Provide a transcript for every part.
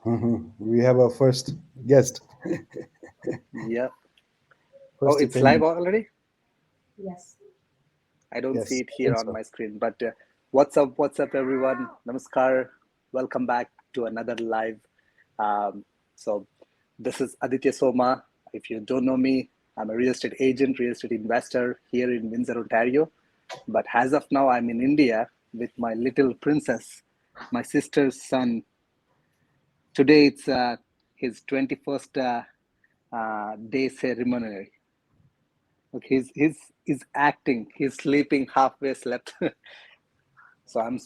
We have our first guest, Yeah. Oh, first it's live attendee. already? Yes. I don't see Yes, it I here think on so. my screen. But what's up, everyone? Namaskar. Welcome back to another live. Um, so, this is Aditya Soma. If you don't know me, I'm a real estate agent, real estate investor here in Windsor, Ontario. But as of now, I'm in India with my little princess, my sister's son. Today it's his 21st day ceremony. Okay, he's acting. He's sleeping halfway slept. So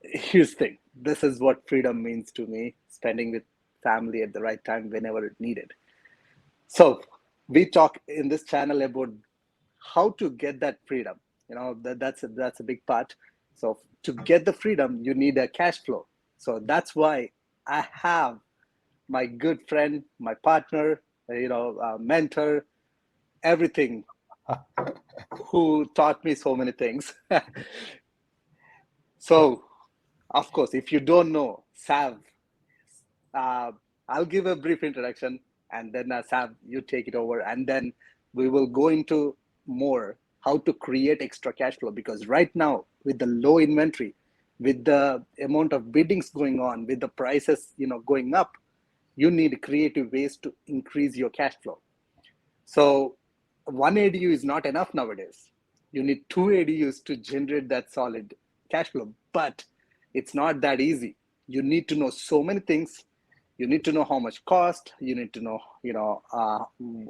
here's the thing. This is what freedom means to me, spending with family at the right time whenever it needed. So we talk in this channel about how to get that freedom. That's a big part. So to get the freedom, you need a cash flow. So that's why I have my good friend, my partner, mentor, everything, who taught me so many things. So, of course, if you don't know Sav, uh, I'll give a brief introduction, and then Sav, you take it over, and then we will go into more how to create extra cash flow. Because right now, with the low inventory, with the amount of biddings going on, with the prices going up, you need creative ways to increase your cash flow. So one ADU is not enough nowadays. You need two ADUs to generate that solid cash flow, but it's not that easy. You need to know so many things. You need to know how much cost. You need to know,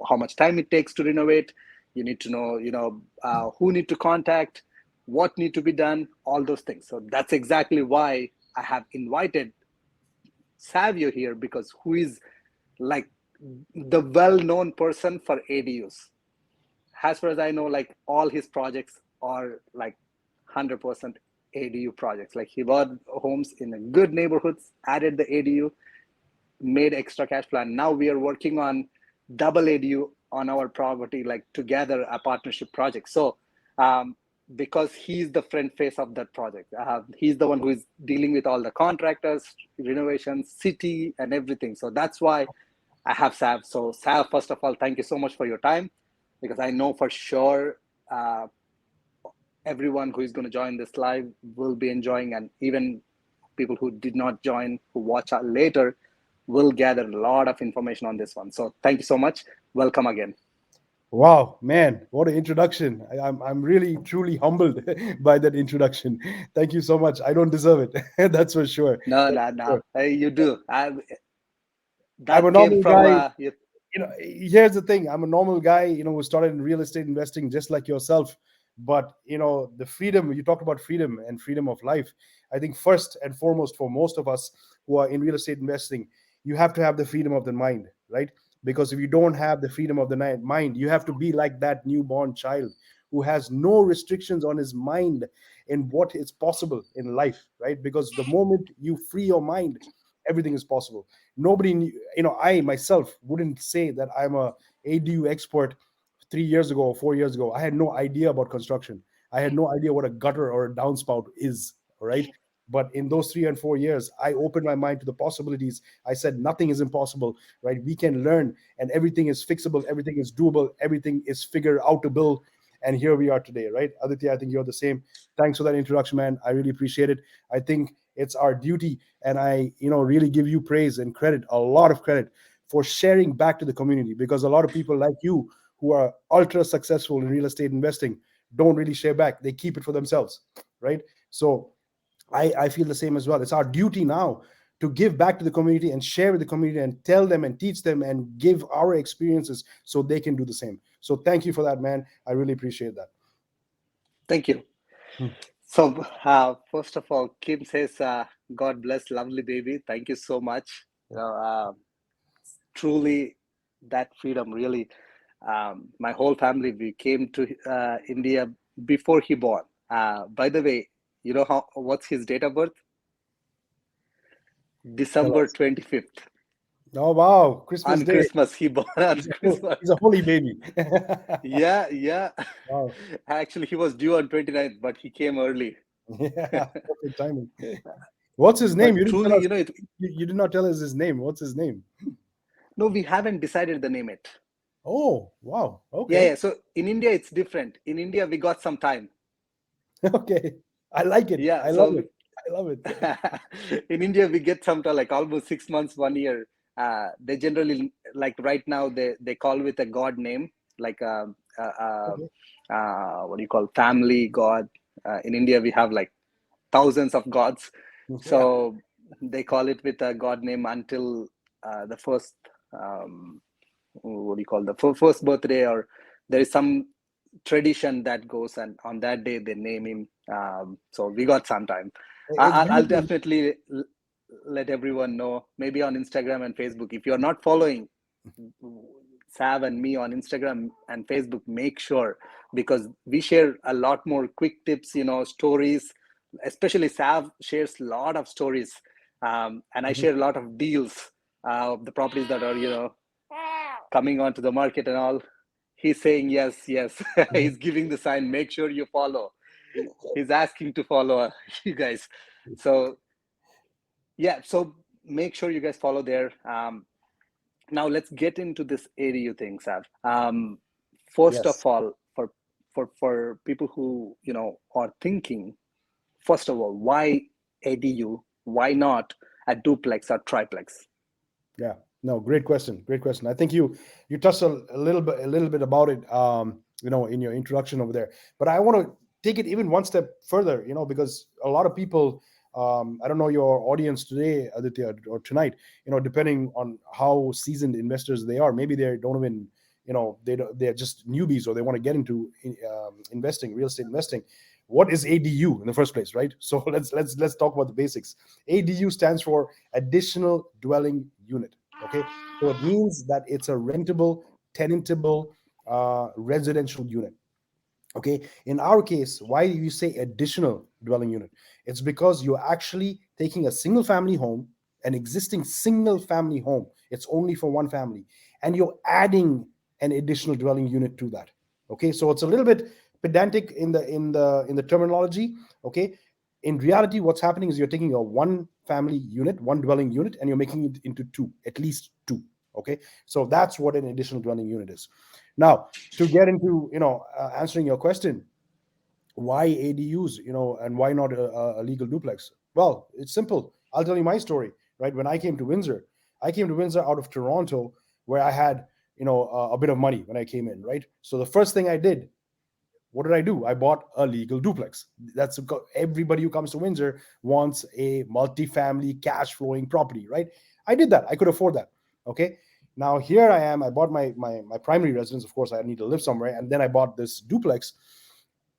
how much time it takes to renovate. You need to know, who need to contact, what need to be done, all those things. So that's exactly why I have invited Savio here, because who is like the well-known person for ADUs. As far as I know, like all his projects are like 100% ADU projects. Like he bought homes in a good neighborhoods, added the ADU, made extra cash flow. And now we are working on double ADU on our property, like together a partnership project. So because he's the front face of that project, he's the one who is dealing with all the contractors, renovations, city, and everything. So that's why I have Sav. So Sav, first of all, thank you so much for your time, because I know for sure uh, everyone who is going to join this live will be enjoying, and even people who did not join, who watch later, will gather a lot of information on this one. So thank you so much. Welcome again. Wow, man, what an introduction. I'm really, truly humbled by that introduction. Thank you so much. I don't deserve it. That's for sure. No, That's no, for no. sure. You do. I'm a That came normal from guy. you. Here's the thing. I'm a normal guy, who started in real estate investing just like yourself. But, the freedom, you talked about freedom and freedom of life. I think first and foremost, for most of us who are in real estate investing, you have to have the freedom of the mind, right? Because if you don't have the freedom of the mind, you have to be like that newborn child who has no restrictions on his mind in what is possible in life, right? Because the moment you free your mind, everything is possible. Nobody I myself wouldn't say that I'm a ADU expert 3 years ago or 4 years ago. I had no idea about construction. I had no idea what a gutter or a downspout is. All right. But in those 3 and 4 years, I opened my mind to the possibilities. I said nothing is impossible, right? We can learn, and everything is fixable, everything is doable, everything is figured out to build. And here we are today, right? Aditya, I think you're the same. Thanks for that introduction, man. I really appreciate it. I think it's our duty, and I really give you praise and credit, a lot of credit, for sharing back to the community, because a lot of people like you who are ultra successful in real estate investing don't really share back. They keep it for themselves, right? So I feel the same as well. It's our duty now to give back to the community and share with the community and tell them and teach them and give our experiences so they can do the same. So thank you for that, man. I really appreciate that. Thank you. Hmm. So first of all, Kim says, "God bless, lovely baby." Thank you so much. Truly, that freedom really. My whole family, we came to India before he born. By the way, you know how what's his date of birth? Tell December us. 25th. Oh wow, Christmas On Day. Christmas, he born on He's a, Christmas. he's a holy baby. Yeah, yeah. Wow. Actually, he was due on 29th, but he came early. Yeah, perfect timing. What's his name? You But didn't tell truly, us. it, You did not tell us his name. What's his name? no, we haven't decided the name yet. Oh, wow. Yeah, Okay. yeah. So in India, it's different. In India, we got some time. Okay. I like it. Yeah. I love So it. I love it. in India, we get some time, like almost 6 months, 1 year. They generally, like right now, they call with a god name, like Okay. what do you call, family god. In India, we have like thousands of gods, Yeah. so they call it with a god name until the first, what do you call, the first birthday, or there is some tradition that goes, and on that day they name him. So we got some time. It's I'll beautiful. definitely let everyone know, maybe on Instagram and Facebook. If you're not following Sav and me on Instagram and Facebook, make sure, because we share a lot more quick tips, stories. Especially Sav shares a lot of stories, and I Mhm. share a lot of deals of the properties that are, coming onto the market and all. He's saying yes, yes. He's giving the sign. Make sure you follow. He's asking to follow you guys. So yeah, so make sure you guys follow there. Now let's get into this ADU thing, Sav. First of Yes. all, for people who are thinking, first of all, why ADU? Why not a duplex or triplex? Yeah. No, great question. Great question. I think you touched a little bit about it, in your introduction over there. But I want to take it even one step further, because a lot of people, I don't know your audience today, Aditya, or tonight, depending on how seasoned investors they are, maybe they don't even, they're just newbies or they want to get into investing, real estate investing. What is ADU in the first place, right? So let's talk about the basics. ADU stands for additional dwelling unit. Okay, so it means that it's a rentable, tenantable residential unit. Okay, in our case, why do you say additional dwelling unit? It's because you're actually taking a single family home, an existing single family home, it's only for one family, and you're adding an additional dwelling unit to that. Okay, so it's a little bit pedantic in the terminology. Okay, in reality what's happening is you're taking a one family unit, one dwelling unit, and you're making it into two, at least two. Okay, so that's what an additional dwelling unit is. Now, to get into answering your question, why ADUs, and why not a legal duplex? Well, it's simple. I'll tell you my story. Right, when I came to Windsor out of Toronto, where I had a bit of money when I came in. Right, so the first thing I did, what did I do? I bought a legal duplex. That's everybody who comes to Windsor wants a multi-family cash flowing property, right? I did that. I could afford that. Okay. Now here I am. I bought my primary residence. Of course, I need to live somewhere, and then I bought this duplex.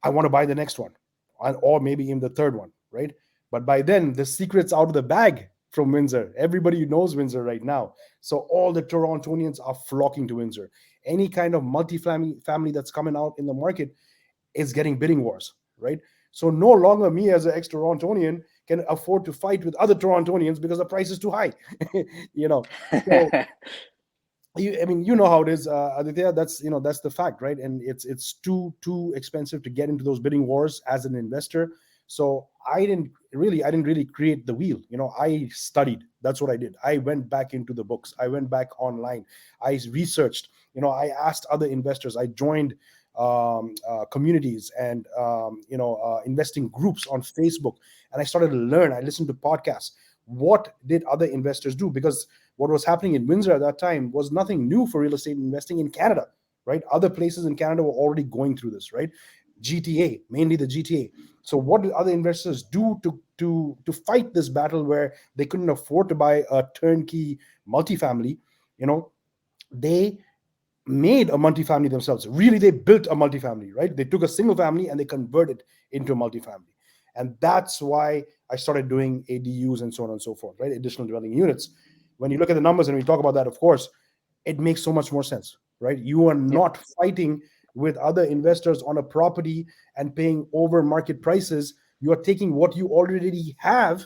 I want to buy the next one, or maybe even the third one, right? But by then, the secret's out of the bag from Windsor. Everybody knows Windsor right now. So all the Torontonians are flocking to Windsor. Any kind of multi-family family that's coming out in the market is getting bidding wars, right? So no longer me as an ex-Torontonian can afford to fight with other Torontonians because the price is too high. you know, so I mean, you know how it is, Aditya. That's the fact, right? And it's too expensive to get into those bidding wars as an investor. So I didn't really create the wheel. I studied. That's what I did. I went back into the books. I went back online. I researched. I asked other investors. I joined communities and investing groups on Facebook, and I started to learn. I listened to podcasts. What did other investors do? Because what was happening in Windsor at that time was nothing new for real estate investing in Canada, right? Other places in Canada were already going through this, right? GTA, mainly the GTA. So what did other investors do to fight this battle where they couldn't afford to buy a turnkey multifamily? They made a multifamily themselves. Really, they built a multifamily, right? They took a single family and they converted into a multifamily. And that's why I started doing ADUs and so on and so forth, right? Additional dwelling units. When you look at the numbers and we talk about that, of course, it makes so much more sense, right? You are Yeah. not fighting with other investors on a property and paying over market prices. You are taking what you already have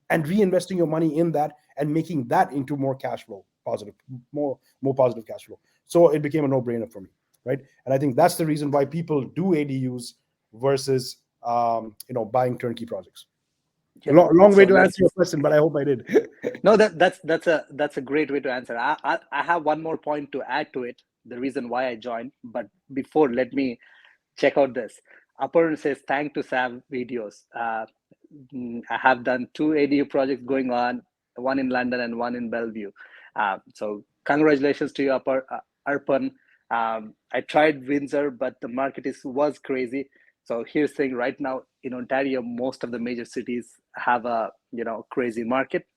and reinvesting your money in that and making that into more cash flow, positive, more positive cash flow. So it became a no-brainer for me, right? And I think that's the reason why people do ADUs versus buying turnkey projects. Yep. Long way So to answer let's your question, but I hope I did. no, that's a great way to answer. I have one more point to add to it. The reason why I joined, but before, let me check out this. Aparna says, thank to Sav videos. I have done two ADU projects going on, one in London and one in Bellevue. So congratulations to you, Arpan. I tried Windsor, but the market was crazy. So here's the thing: right now in Ontario, most of the major cities have a crazy market.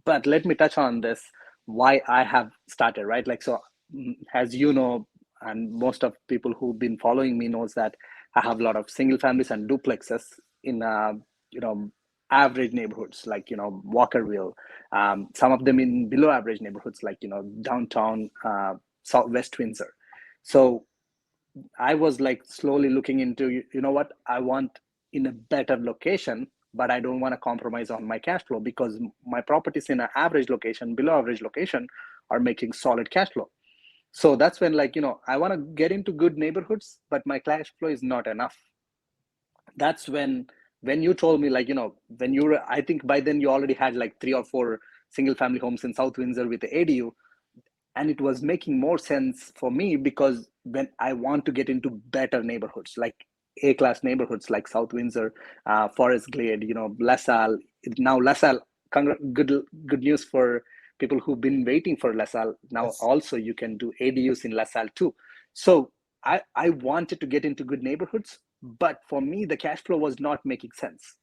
But let me touch on this: why I have started, right? Like so, as you know, and most of people who've been following me knows that I have a lot of single families and duplexes in you know average neighborhoods like Walkerville, some of them in below average neighborhoods like downtown Southwest Windsor. So I was like slowly looking into, what I want in a better location, but I don't want to compromise on my cash flow because my properties in an average location, below average location, are making solid cash flow. So that's when, like, I want to get into good neighborhoods, but my cash flow is not enough. That's when you told me, like, when you were, I think by then you already had like 3 or 4 single family homes in South Windsor with the ADU, and it was making more sense for me because when I want to get into better neighborhoods like A class neighborhoods like South Windsor, Forest Glade, LaSalle. Now LaSalle, good news for people who've been waiting for LaSalle. Now Yes. also you can do ADUs in LaSalle too. So I wanted to get into good neighborhoods, but for me the cash flow was not making sense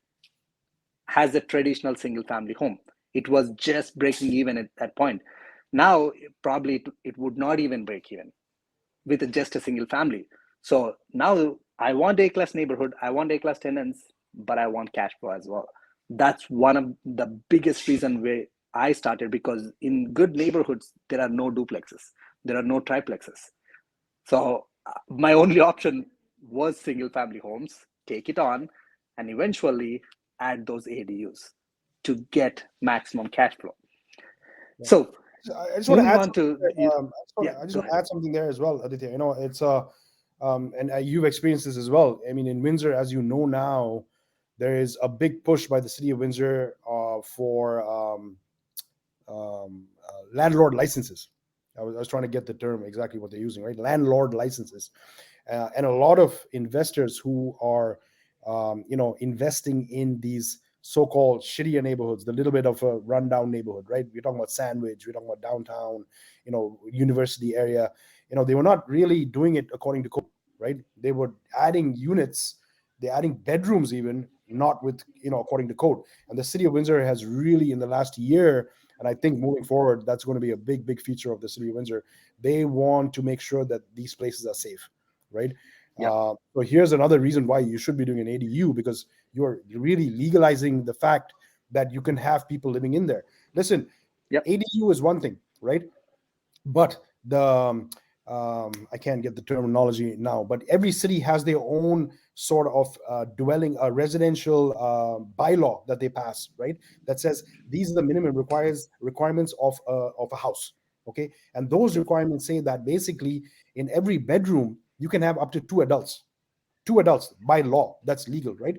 as a traditional single family home. It was just breaking even at that point. Now, probably it would not even break even with just a single family. So now I want A class neighborhood, I want A class tenants, but I want cash flow as well. That's one of the biggest reason where I started, because in good neighborhoods, there are no duplexes, there are no triplexes. So my only option was single family homes, take it on, and eventually add those ADUs to get maximum cash flow. Yeah. So So I just want to moving add on something to there. you, yeah, I just go want to ahead. add something there as well, Aditya. It's and you've experienced this as well. I mean, in Windsor, as you know now, there is a big push by the city of Windsor for landlord licenses. I was trying to get the term exactly what they're using, right? Landlord licenses, and a lot of investors who are, investing in these so-called shittier neighborhoods, the little bit of a rundown neighborhood, right? We're talking about Sandwich, we're talking about downtown, university area. They were not really doing it according to code, right? They were adding units, they're adding bedrooms even, not with according to code. And the city of Windsor has really, in the last year, and I think moving forward, that's going to be a big feature of the city of Windsor. They want to make sure that these places are safe, right? Yep, So here's another reason why you should be doing an ADU, because you're really legalizing the fact that you can have people living in there. Listen, yep, ADU is one thing, right? But I can't get the terminology now, but every city has their own sort of dwelling, residential bylaw that they pass, right? That says these are the minimum requirements of a house. Okay, and those requirements say that basically in every bedroom you can have up to two adults by law. That's legal, right?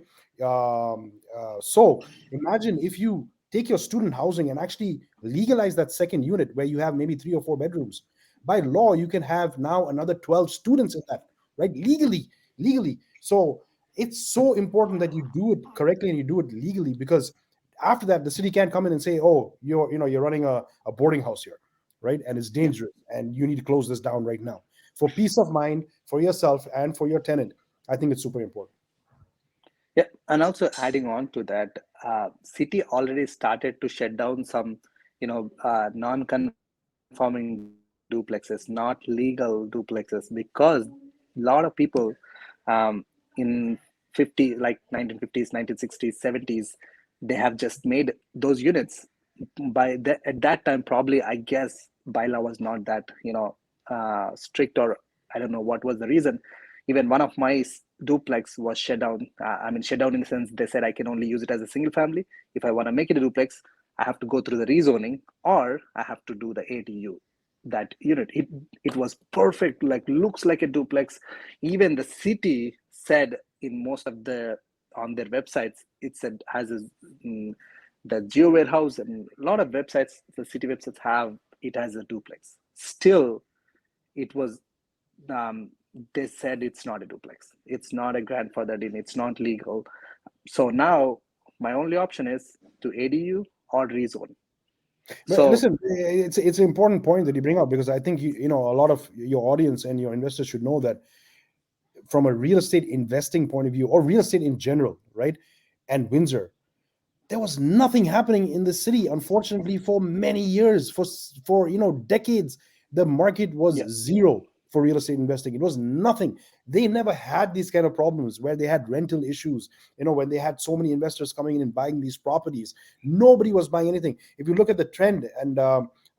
So imagine if you take your student housing and actually legalize that second unit where you have maybe 3 or 4 bedrooms. By law, you can have now another 12 students in that, right? Legally. So it's so important that you do it correctly and you do it legally, because after that, the city can't come in and say, "Oh, you're running a boarding house here, right? And it's yep, dangerous, and you need to close this down right now." For peace of mind for yourself and for your tenant, I think it's super important. yep. And also adding on to that, city already started to shut down some, non-conforming duplexes, not legal duplexes, because a lot of people, in 1950s, 1960s, 70s, they have just made those units. At that time, probably, I guess bylaw was not that strict, or I don't know what was the reason. Even one of my duplex was shut down. I mean, shut down in the sense they said I can only use it as a single family. If I want to make it a duplex, I have to go through the rezoning, or I have to do the ADU. That unit, it was perfect, like looks like a duplex. Even the city said in most of the on their websites, has a, mm, the geo warehouse and a lot of websites, the city websites have it as a duplex. Still, it was um, they said it's not a duplex. It's not a grandfathered in. It's not legal. So now my only option is to ADU or rezone. But So listen, it's an important point that you bring up, because I think a lot of your audience and your investors should know that from a real estate investing point of view, or real estate in general, right? And Windsor, there was nothing happening in the city, unfortunately, for many years, for decades. The market was yeah, zero for real estate investing. It was nothing. They never had these kind of problems where they had rental issues, when they had so many investors coming in and buying these properties. Nobody was buying anything. If you look at the trend, and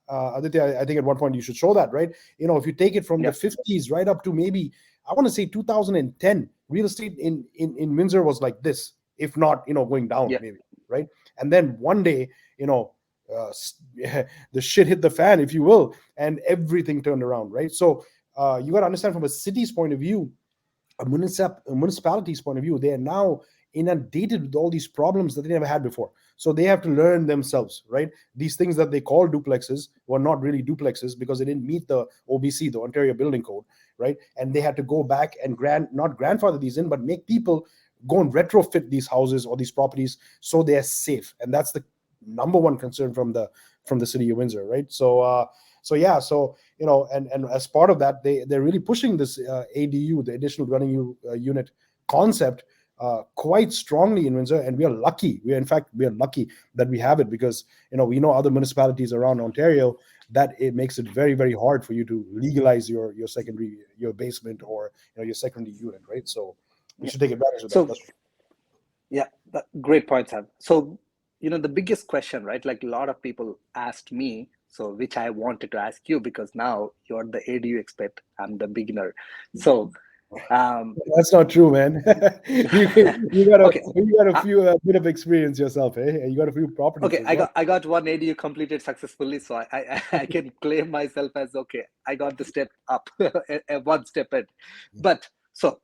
Aditya, I think at one point you should show that, right? If you take it from the yeah, 50s right up to maybe, I want to say 2010, real estate in Windsor was like this, if not, going down yeah. maybe, right? And then one day, uh, the shit hit the fan, if you will, and everything turned around, right? So you got to understand, from a city's point of view, a municipality's point of view, they are now inundated with all these problems that they never had before. So they have to learn themselves, right? These things that they call duplexes were not really duplexes, because they didn't meet the OBC, the Ontario Building Code, right? And they had to go back and not grandfather these in, but make people go and retrofit these houses or these properties so they are safe. And that's the number one concern from the city of Windsor, right? So yeah, so and as part of that, they're really pushing this ADU, the additional dwelling unit concept, quite strongly in Windsor, and we are lucky. We are lucky that we have it, because we know other municipalities around Ontario that it makes it very, very hard for you to legalize your basement, or your secondary unit, right? So we Yeah. should take advantage of that. So yeah, great points, Sam. So the biggest question, right? Like a lot of people asked me, so which I wanted to ask you, because now you're the ADU expert, I'm the beginner. So That's not true, man. you got a okay, you got a uh, few bit of experience yourself, eh? You got a few properties okay, as I well. got I got one ADU completed successfully, so I can claim myself as okay. I got the step up, one step in. But so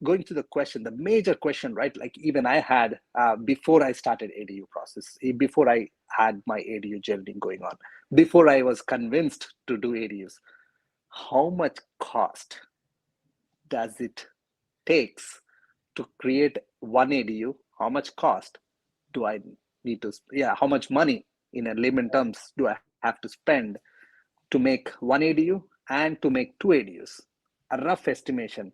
going to the question, the major question, right? Like even I had before I started ADU process, before I had my ADU journey going on, before I was convinced to do ADUs, how much cost does it takes to create one ADU? How much cost do I need to, yeah, how much money in a layman terms do I have to spend to make one ADU and to make two ADUs? A rough estimation.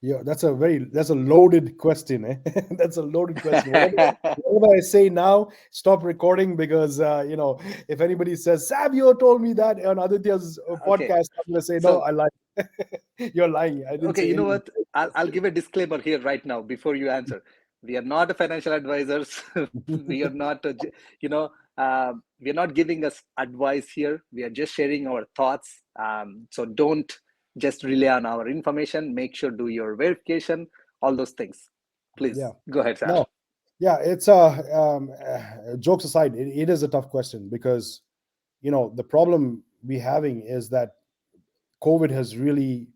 Yeah, that's a loaded question, eh? That's a loaded question. Whatever I say now, stop recording, because if anybody says Savio told me that on Aditya's Okay, podcast, I'm gonna say no, so I lied. You're lying. I didn't okay, say you know anything. what? I'll give a disclaimer here right now before you answer. We are not financial advisors. We are not, you know, we are not giving us advice here. We are just sharing our thoughts. So don't just rely on our information. Make sure do your verification, all those things. Yeah. Please go ahead, Sam. No. Yeah. It's jokes aside, it is a tough question, because the problem we having is that COVID has really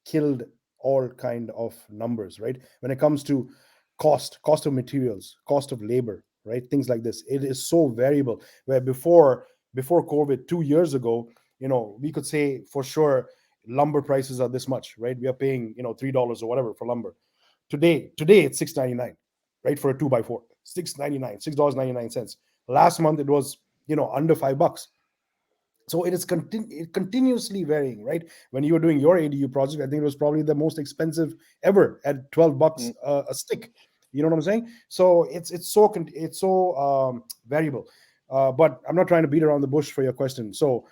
killed all kind of numbers, right? When it comes to cost of materials, cost of labor, right? Things like this. It is so variable. Where before COVID, 2 years ago, we could say for sure lumber prices are this much, right? We are paying, $3 or whatever for lumber. Today it's 6.99, right? For a 2x4. 6.99, $6.99. Last month it was, under $5. So it is continuously varying, right? When you were doing your ADU project, I think it was probably the most expensive ever at $12 Mm, a stick. You know what I'm saying? So it's so variable. But I'm not trying to beat around the bush for your question. So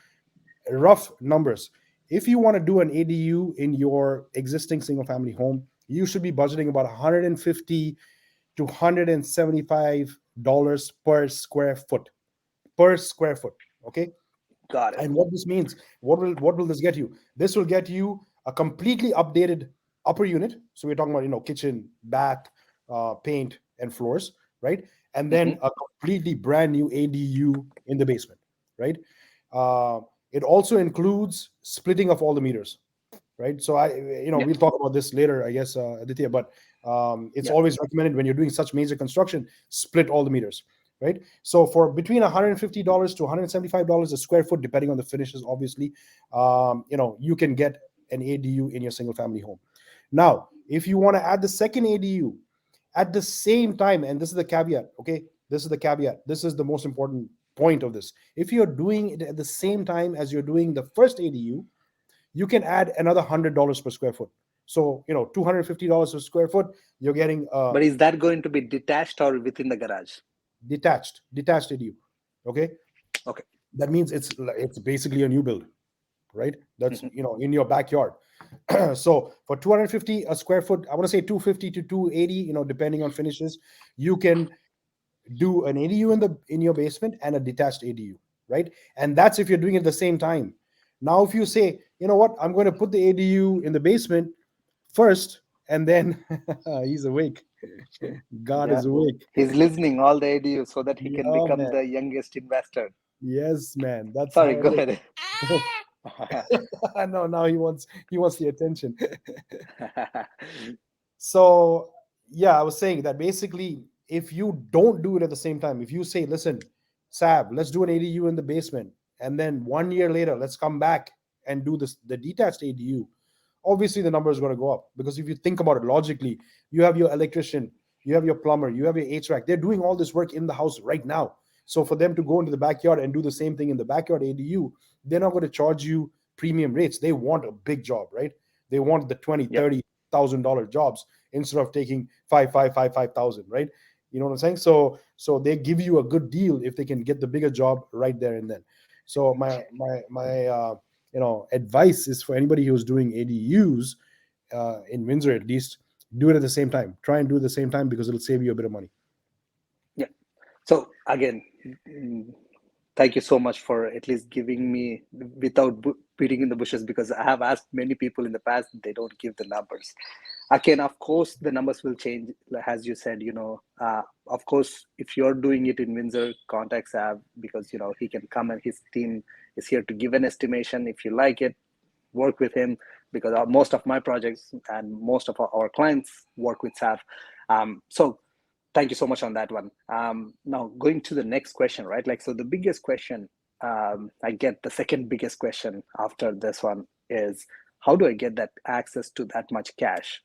rough numbers: if you want to do an ADU in your existing single family home, you should be budgeting about 150 to $175 per square foot. Okay. got it. And what this means, what will this get you? This will get you a completely updated upper unit. So we're talking about, kitchen, bath, paint, and floors, right? And then Hmm. a completely brand new ADU in the basement, right? It also includes splitting of all the meters. right? So Yeah. we'll talk about this later, I guess, Aditya. But it's Yeah. always recommended when you're doing such major construction, split all the meters, right? So for between $150 to $175 a square foot, depending on the finishes, obviously, you can get an ADU in your single family home. Now, if you want to add the second ADU at the same time, and this is the caveat, okay? This is the caveat. This is the most important point of this. If you're doing it at the same time as you're doing the first ADU, you can add another $100 per square foot. So, $250 per square foot, you're getting But is that going to be detached or within the garage? detached ADU. Okay. Okay. That means it's basically a new build, right? That's, Mhm. in your backyard. So for 250 a square foot, I want to say 250 to 280, depending on finishes, you can do an ADU in your basement and a detached ADU, right? And that's if you're doing it at the same time. Now, if you say, you know what, I'm going to put the ADU in the basement first, and then he's awake. God Yeah. is awake. He's listening all the ADUs so that he can Yeah, become man. the youngest investor. Yes, man. That's Sorry, how it go is. ahead. No, now he wants the attention. So yeah, I was saying that basically, if you don't do it at the same time, if you say, listen, Sab, let's do an ADU in the basement, and then 1 year later, let's come back and do the detached ADU, obviously the number is going to go up. Because if you think about it logically, you have your electrician, you have your plumber, you have your HVAC, they're doing all this work in the house right now. So for them to go into the backyard and do the same thing in the backyard ADU, they're not going to charge you premium rates. They want a big job, right? They want the 20, Yep. $30,000 jobs instead of taking 5,000, right? You know what I'm saying? So they give you a good deal if they can get the bigger job right there and then. So my advice is for anybody who's doing ADUs in Windsor, at least, do it at the same time. Try and do it at the same time because it'll save you a bit of money. Yeah. So again, thank you so much for at least giving me without beating in the bushes, because I have asked many people in the past, they don't give the numbers. Again, of course, the numbers will change, as you said. Of course, if you're doing it in Windsor, contact Sav, because he can come and his team is here to give an estimation. If you like it, work with him, because most of my projects and most of our clients work with Sav. So thank you so much on that one. Now going to the next question, right? Like, so the biggest question, I get the second biggest question after this one is, how do I get that access to that much cash?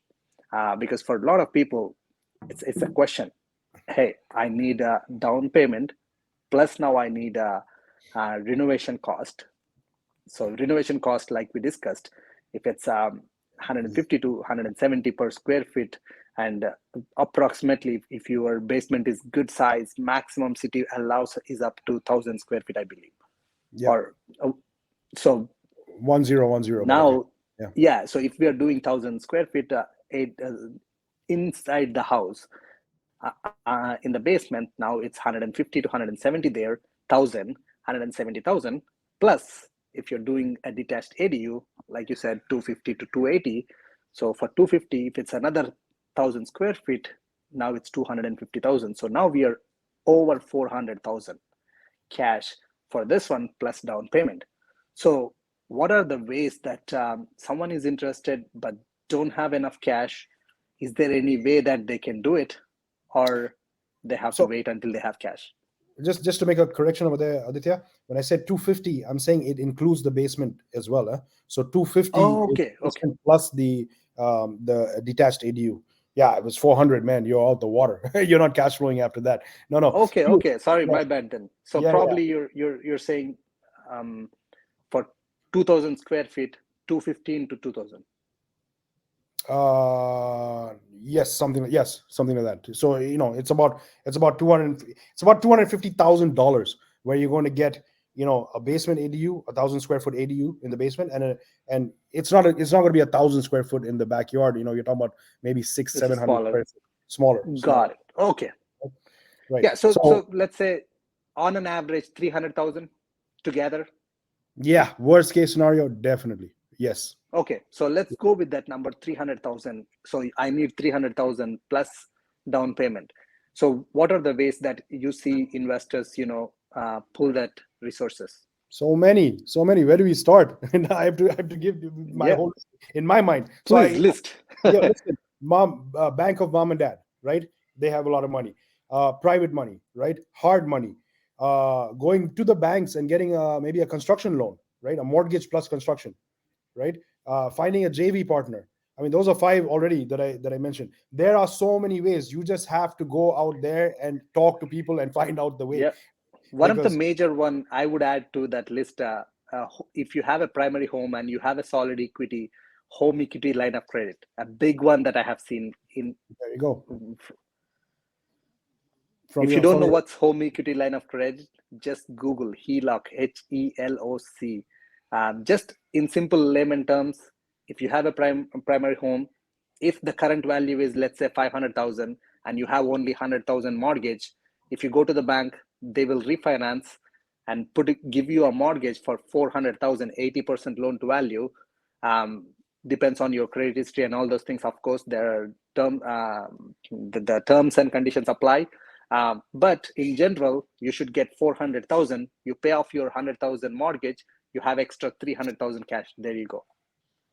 Because for a lot of people, it's a question. Hey, I need a down payment, plus now I need a renovation cost. So renovation cost, like we discussed, if it's 150 to 170 per square feet, and approximately, if your basement is good size, maximum city allows is up to 1,000 square feet, I believe. Yeah. Or so 1010, but okay. now, Yeah. yeah. So if we are doing 1,000 square feet, inside the house, in the basement, now it's 150 to 170 there, 1,000, 170,000. Plus, if you're doing a detached ADU, like you said, 250 to 280. So for 250, if it's another 1,000 square feet, now it's 250,000. So now we are over 400,000 cash for this one, plus down payment. So what are the ways that someone is interested but don't have enough cash? Is there any way that they can do it, or they have to So wait until they have cash? just to make a correction over there, Aditya, when I said 250, I'm saying it includes the basement as well. So 250 Oh, is okay, okay, basement plus the detached ADU. Yeah, it was 400, man. You're out the water. You're not cash flowing after that. No, no. okay, okay. Sorry, Yeah, my bad then. So yeah, yeah. probably you're saying, um, for 2,000 square feet, 215 to 2,000. Something like that. So it's about 250,000 where you're going to get a basement ADU, 1,000 square foot ADU in the basement, and it's not going to be 1,000 square foot in the backyard. You're talking about maybe six Which seven is hundred smaller. square feet, smaller, Got it. Okay. right? Yeah. So So let's say on an average 300,000 together. yeah, worst case scenario, definitely yes. Okay, so let's go with that number, 300,000. So I need 300,000 plus down payment. So what are the ways that you see investors, pull that resources? So many, so many. Where do we start? And I have to give you my Yeah, whole in my mind. So please I list. yeah, listen, mom, bank of mom and dad, right? They have a lot of money, private money, right? Hard money. Going to the banks and getting maybe a construction loan, right? A mortgage plus construction, right? Finding a JV partner. I mean, those are five already that I mentioned. There are so many ways. You just have to go out there and talk to people and find out the way. Yeah. One of the Because major one I would add to that list, if you have a primary home and you have a solid equity, home equity line of credit, a big one that I have seen in. there you go. If you don't know what's home equity line of credit, just Google HELOC, HELOC. Just in simple layman terms, if you have a primary home, if the current value is, let's say, 500,000 and you have only 100,000 mortgage, if you go to the bank, they will refinance and give you a mortgage for 400,000, 80% loan to value. Um, Depends on your credit history and all those things. Of course, there are the terms and conditions apply. But in general, you should get 400,000. You pay off your 100,000 mortgage. You have extra 300,000 cash. There you go.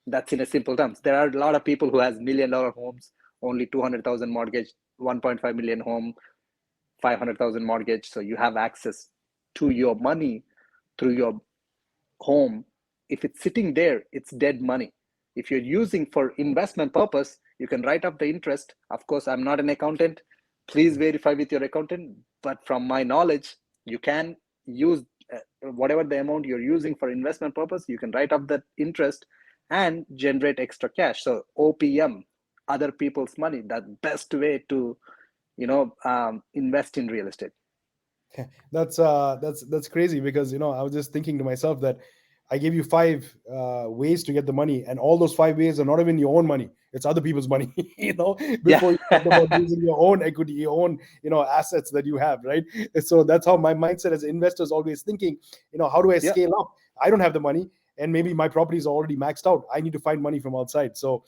That's in a simple terms. There are a lot of people who has $1 million homes, only 200,000 mortgage, 1.5 million home, 500,000 mortgage. So you have access to your money through your home. If it's sitting there, it's dead money. If you're using for investment purpose, you can write up the interest. Of course, I'm not an accountant. Please verify with your accountant. But from my knowledge, you can use whatever the amount you're using for investment purpose, you can write up that interest and generate extra cash. So OPM, other people's money, that best way to, invest in real estate. That's crazy because I was just thinking to myself that I gave you five ways to get the money, and all those five ways are not even your own money; it's other people's money. Yeah. Before you talked about using your own equity, your own assets that you have, right? So that's how my mindset as an investor is always thinking. How do I Yeah. scale up? I don't have the money, and maybe my properties are already maxed out. I need to find money from outside. So,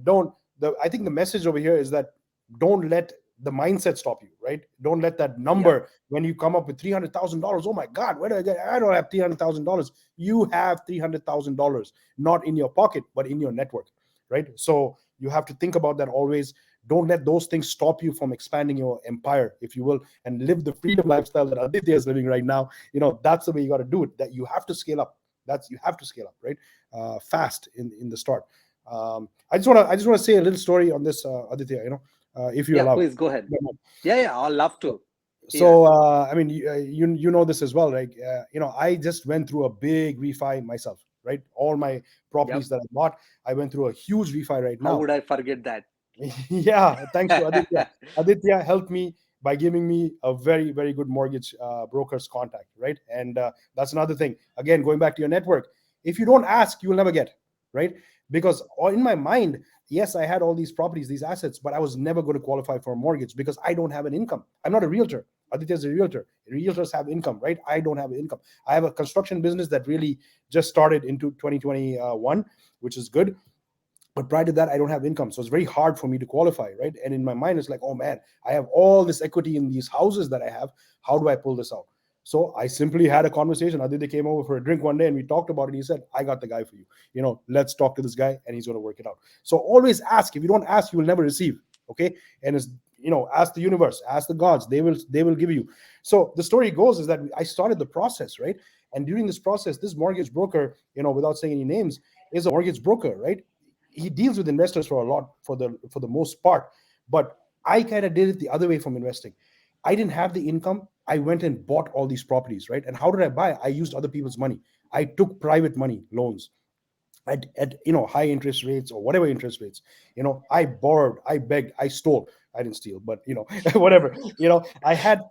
don't. I think the message over here is that don't let the mindset stop you, right? Don't let that Yeah. number when you come up with $300,000. Oh my God, where do I get? I don't have $300,000. You have $300,000, not in your pocket, but in your network, right? So you have to think about that always. Don't let those things stop you from expanding your empire, if you will, and live the freedom lifestyle that Aditya is living right now. That's the way you got to do it. That you have to scale up. You have to scale up, right? Fast in the start. I just want to say a little story on this, Aditya. If you Yeah, allow. please go ahead. Yeah, I'll love to hear. So I mean, you know this as well, right? I just went through a big refi myself, right? All my Yep. properties that I bought, I went through a huge refi right How now. would I forget that? Yeah, thanks to Aditya. Aditya helped me by giving me a very, very good mortgage broker's contact, right? And that's another thing. Again, going back to your network, if you don't ask, you will never get, right? Because in my mind, yes, I had all these properties, these assets, but I was never going to qualify for a mortgage because I don't have an income. I'm not a realtor. Aditya's a realtor. Realtors have income, right? I don't have income. I have a construction business that really just started into 2021, which is good, but prior to that I don't have income, so it's very hard for me to qualify, right? And in my mind it's like, oh man, I have all this equity in these houses that I have. How do I pull this out? So I simply had a conversation. Aditya came over for a drink one day and we talked about it. He said, I got the guy for you. Let's talk to this guy and he's going to work it out. So always ask. If you don't ask, you will never receive. Okay. And it's, ask the universe, ask the gods, they will give you. So the story goes is that I started the process, right? And during this process, this mortgage broker, without saying any names, is a mortgage broker, right? He deals with investors for the most part, but I kind of did it the other way from investing. I didn't have the income. I went and bought all these properties, right? And how did I buy? I used other people's money. I took private money loans at high interest rates or whatever interest rates. I borrowed, I begged, I stole. I didn't steal, but whatever. I have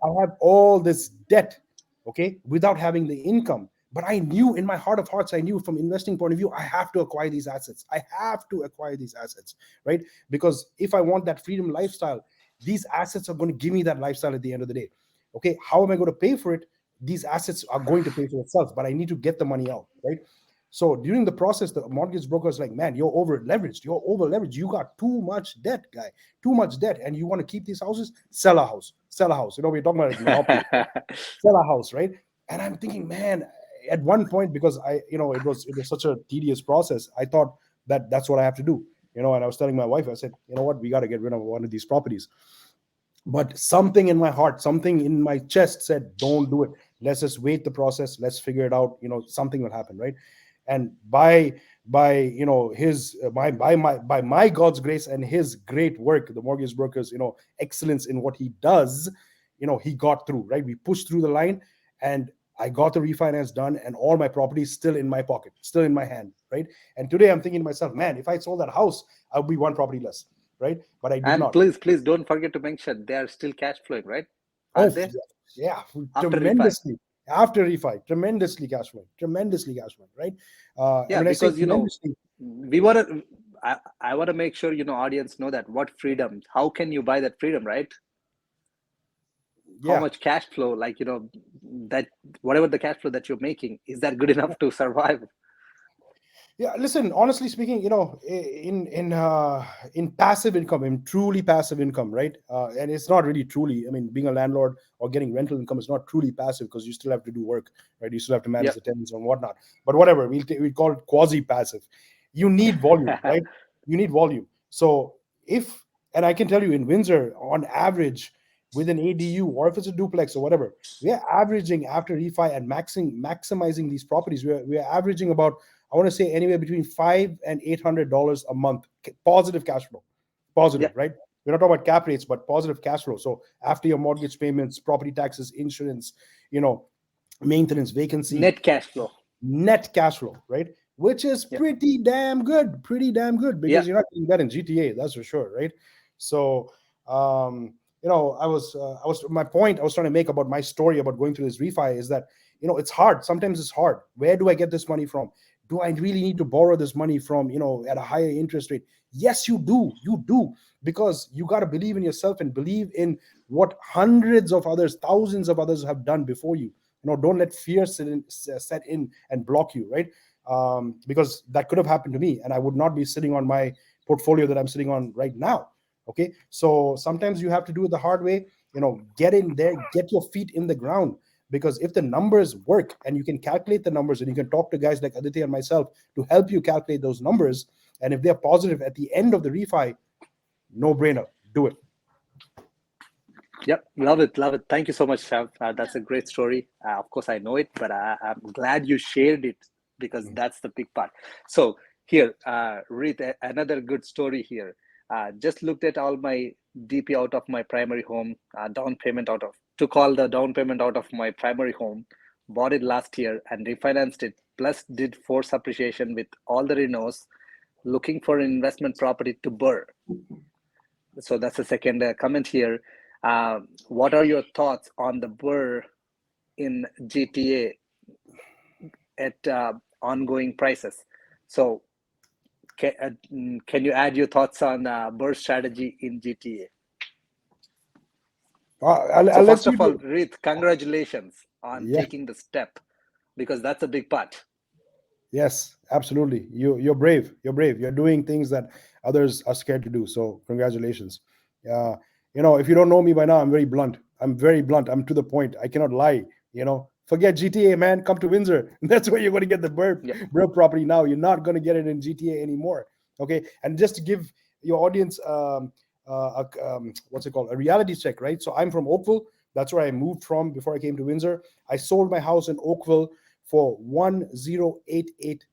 all this debt, okay, without having the income. But I knew in my heart of hearts, I knew from investing point of view, I have to acquire these assets. I have to acquire these assets, right? Because if I want that freedom lifestyle, these assets are going to give me that lifestyle at the end of the day. Okay, how am I going to pay for it? These assets are going to pay for itself, but I need to get the money out, right? So during the process, the mortgage broker is like, man, you're over leveraged. You're over leveraged. You got too much debt, guy. Too much debt. And you want to keep these houses? Sell a house. Sell a house. We're talking about like monopoly. Sell a house, right? And I'm thinking, man, at one point, because it was such a tedious process, I thought that that's what I have to do. And I was telling my wife, I said, you know what, we got to get rid of one of these properties. But something in my heart, something in my chest said, don't do it. Let's just wait the process. Let's figure it out. Something will happen, right? And by his by my God's grace and his great work, the mortgage brokers, excellence in what he does, he got through, right? We pushed through the line, and I got the refinance done, and all my properties still in my pocket, still in my hand, right? And today I'm thinking to myself, man, if I sold that house, I'll be one property less, right? But I did And not. please don't forget to mention they are still cash flowing, right? Are Oh, they yeah, after refi? tremendously. After refi, tremendously cash flow, right? And Yeah, when I say because tremendously, we want to. I want to make sure audience know that what freedom. How can you buy that freedom, right? How yeah, much cash flow, like that whatever the cash flow that you're making, is that good enough to survive? yeah. Listen, honestly speaking, in passive income, in truly passive income, right? And it's not really truly. I mean, being a landlord or getting rental income is not truly passive, because you still have to do work, right? You still have to manage Yep. the tenants and whatnot. But whatever, we call it quasi passive. You need volume, right? You need volume. So if and I can tell you, in Windsor, on average, with an ADU, or if it's a duplex or whatever, we are averaging, after refi and maximizing these properties, we are averaging about, I want to say, anywhere between $500 and $800 a month, positive cash flow. Positive, Yep. right? We're not talking about cap rates, but positive cash flow. So after your mortgage payments, property taxes, insurance, maintenance, vacancy, Net cash flow. net cash flow, right? Which is Yep. pretty damn good, because Yep. you're not getting that in GTA, that's for sure, right? So, my point I was trying to make about my story about going through this refi is that, it's hard. Sometimes it's hard. Where do I get this money from? Do I really need to borrow this money from, at a higher interest rate? Yes, you do, because you got to believe in yourself and believe in what hundreds of others, thousands of others have done before you. Don't let fear set in and block you, right? Because that could have happened to me, and I would not be sitting on my portfolio that I'm sitting on right now. Okay, so sometimes you have to do it the hard way. Get in there, get your feet in the ground, because if the numbers work and you can calculate the numbers, and you can talk to guys like Aditya and myself to help you calculate those numbers, and if they're positive at the end of the refi, no brainer, do it. Yep, love it, love it. Thank you so much, Shav. That's a great story. Of course, I know it, but I'm glad you shared it, because that's the big part. So here, read another good story here. Just looked at all my DP out of my primary home, down payment out of, took all the down payment out of my primary home, bought it last year and refinanced it, plus did force appreciation with all the renos, looking for an investment property to burr. So that's the second comment here. What are your thoughts on the burr in GTA at ongoing prices? So can you add your thoughts on burr strategy in GTA? So I'll let first you of all, do. Reeth, congratulations on Yeah. taking the step, because that's a big part. Yes, absolutely. You're brave. You're brave. You're doing things that others are scared to do. So congratulations. Uh, if you don't know me by now, I'm very blunt. I'm very blunt. I'm to the point. I cannot lie. Forget GTA, man. Come to Windsor. That's where you're going to get the Yep. burp property now. You're not going to get it in GTA anymore. Okay. And just to give your audience, what's it called? A reality check, right? So I'm from Oakville. That's where I moved from before I came to Windsor. I sold my house in Oakville for 1088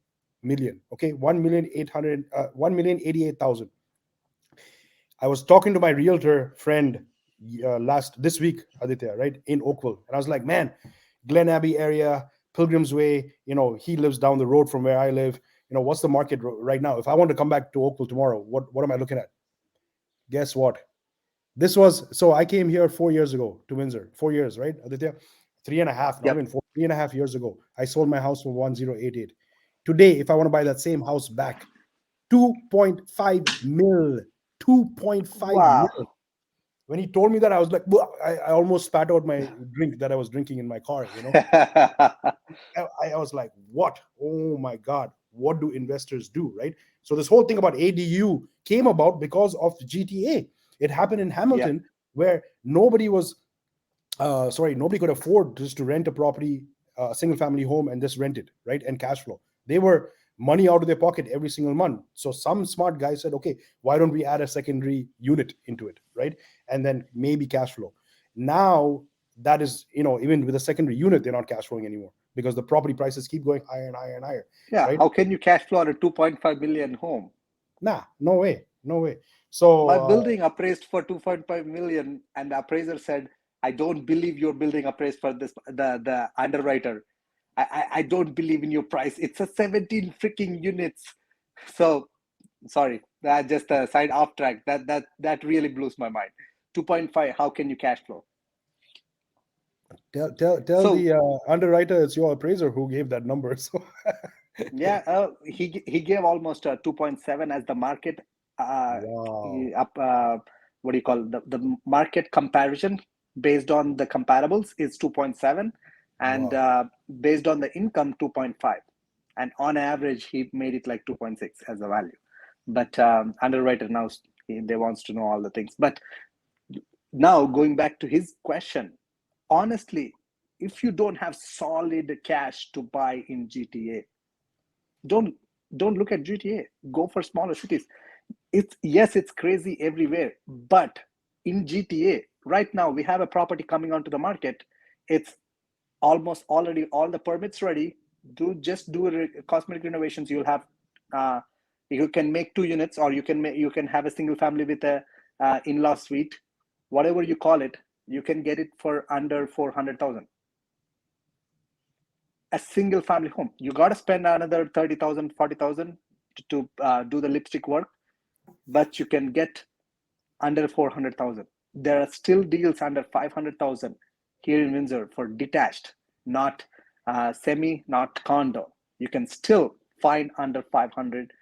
million. Okay, 1,088,000. I was talking to my realtor friend this week, Aditya, right, in Oakville, and I was like, man, Glen Abbey area, Pilgrim's Way, he lives down the road from where I live. What's the market right now? If I want to come back to Oakville tomorrow, what am I looking at? Guess what? So I came here 4 years ago to Windsor. 4 years, right, Aditya? 3.5, not Yep. even 4, 3.5 years ago. I sold my house for 1088. Today, if I want to buy that same house back, 2.5 mil. 2.5 Wow. mil. When he told me that, I was like, I almost spat out my drink that I was drinking in my car. I was like, what? Oh my God, what do investors do, right? So this whole thing about ADU came about because of GTA. It happened in Yep. Hamilton, where nobody could afford just to rent a property a single family home and just rent it, right? And cash flow. They were money out of their pocket every single month. So some smart guy said, okay, why don't we add a secondary unit into it, right? And then maybe cash flow. Now that is, even with a secondary unit, they're not cash flowing anymore because the property prices keep going higher and higher and higher, Yeah, right? how can you cash flow on a 2.5 million home? Nah, no way, no way. So My building appraised for 2.5 million, and the appraiser said, I don't believe your building appraised for this. The underwriter, I don't believe in your price. It's a 17 freaking units. So sorry, that just a side off track. That really blows my mind. 2.5, how can you cash flow? tell So the underwriter it's your appraiser who gave that number. So yeah, he gave almost 2.7 as the market wow, up. What do you call the market comparison based on the comparables is 2.7, and wow. based on the income 2.5, and on average he made it like 2.6 as a value. But underwriter now they wants to know all the things. But now going back to his question, honestly, if you don't have solid cash to buy in GTA, don't don't look at GTA. Go for smaller cities. It's yes, it's crazy everywhere, but in GTA right now we have a property coming onto the market. It's almost already all the permits ready. Do cosmetic renovations. You'll have you can make 2 units, or you can have a single family with a in-law suite, whatever you call it. You can get it for under 400,000. A single family home. You got to spend another 30,000, 40,000 to do the lipstick work, but you can get under 400,000. There are still deals under 500,000 here in Windsor for detached, not semi, not condo. You can still find under 500,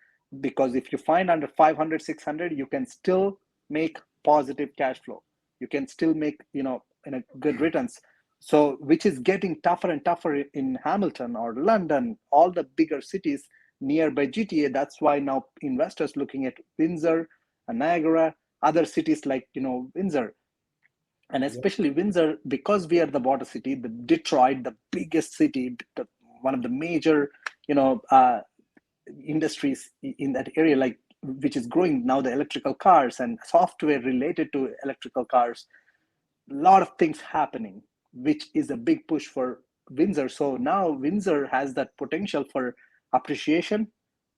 because if you find under 500, 600, you can still make positive cash flow. You can still make, in a good returns. So, which is getting tougher and tougher in Hamilton or London, all the bigger cities nearby GTA. That's why now investors looking at Windsor and Niagara, other cities like Windsor, and Yep. especially Windsor, because we are the border city, the Detroit, the biggest city, one of the major you know uh, industries in that area, like which is growing now, the electrical cars and software related to electrical cars. A lot of things happening, which is a big push for Windsor. So now Windsor has that potential for appreciation.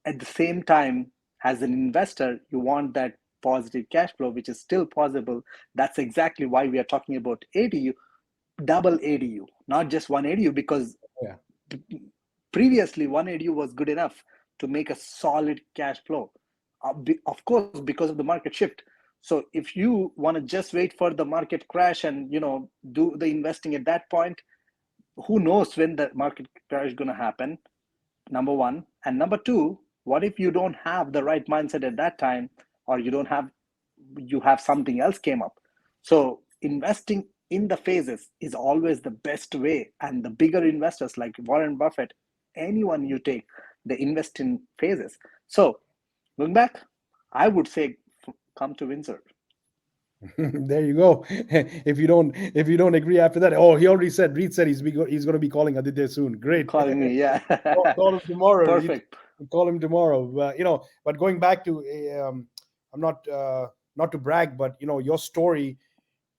At the same time, as an investor, you want that positive cash flow, which is still possible. That's exactly why we are talking about ADU, double ADU, not just one ADU, because Yeah. previously one ADU was good enough to make a solid cash flow. Of course, because of the market shift. So if you want to just wait for the market crash and do the investing at that point, who knows when the market crash is going to happen? Number one. And number two, what if you don't have the right mindset at that time, or you have something else came up? So investing in the phases is always the best way. And the bigger investors like Warren Buffett, anyone you take, they invest in phases. So going back, I would say come to Windsor. There you go. If you don't agree after that, oh, he already said. Reed said he's going to be calling Aditya soon. Great. Calling me, yeah. Call him tomorrow, Reed. Perfect. Call him tomorrow. But going back to, I'm not to brag, but your story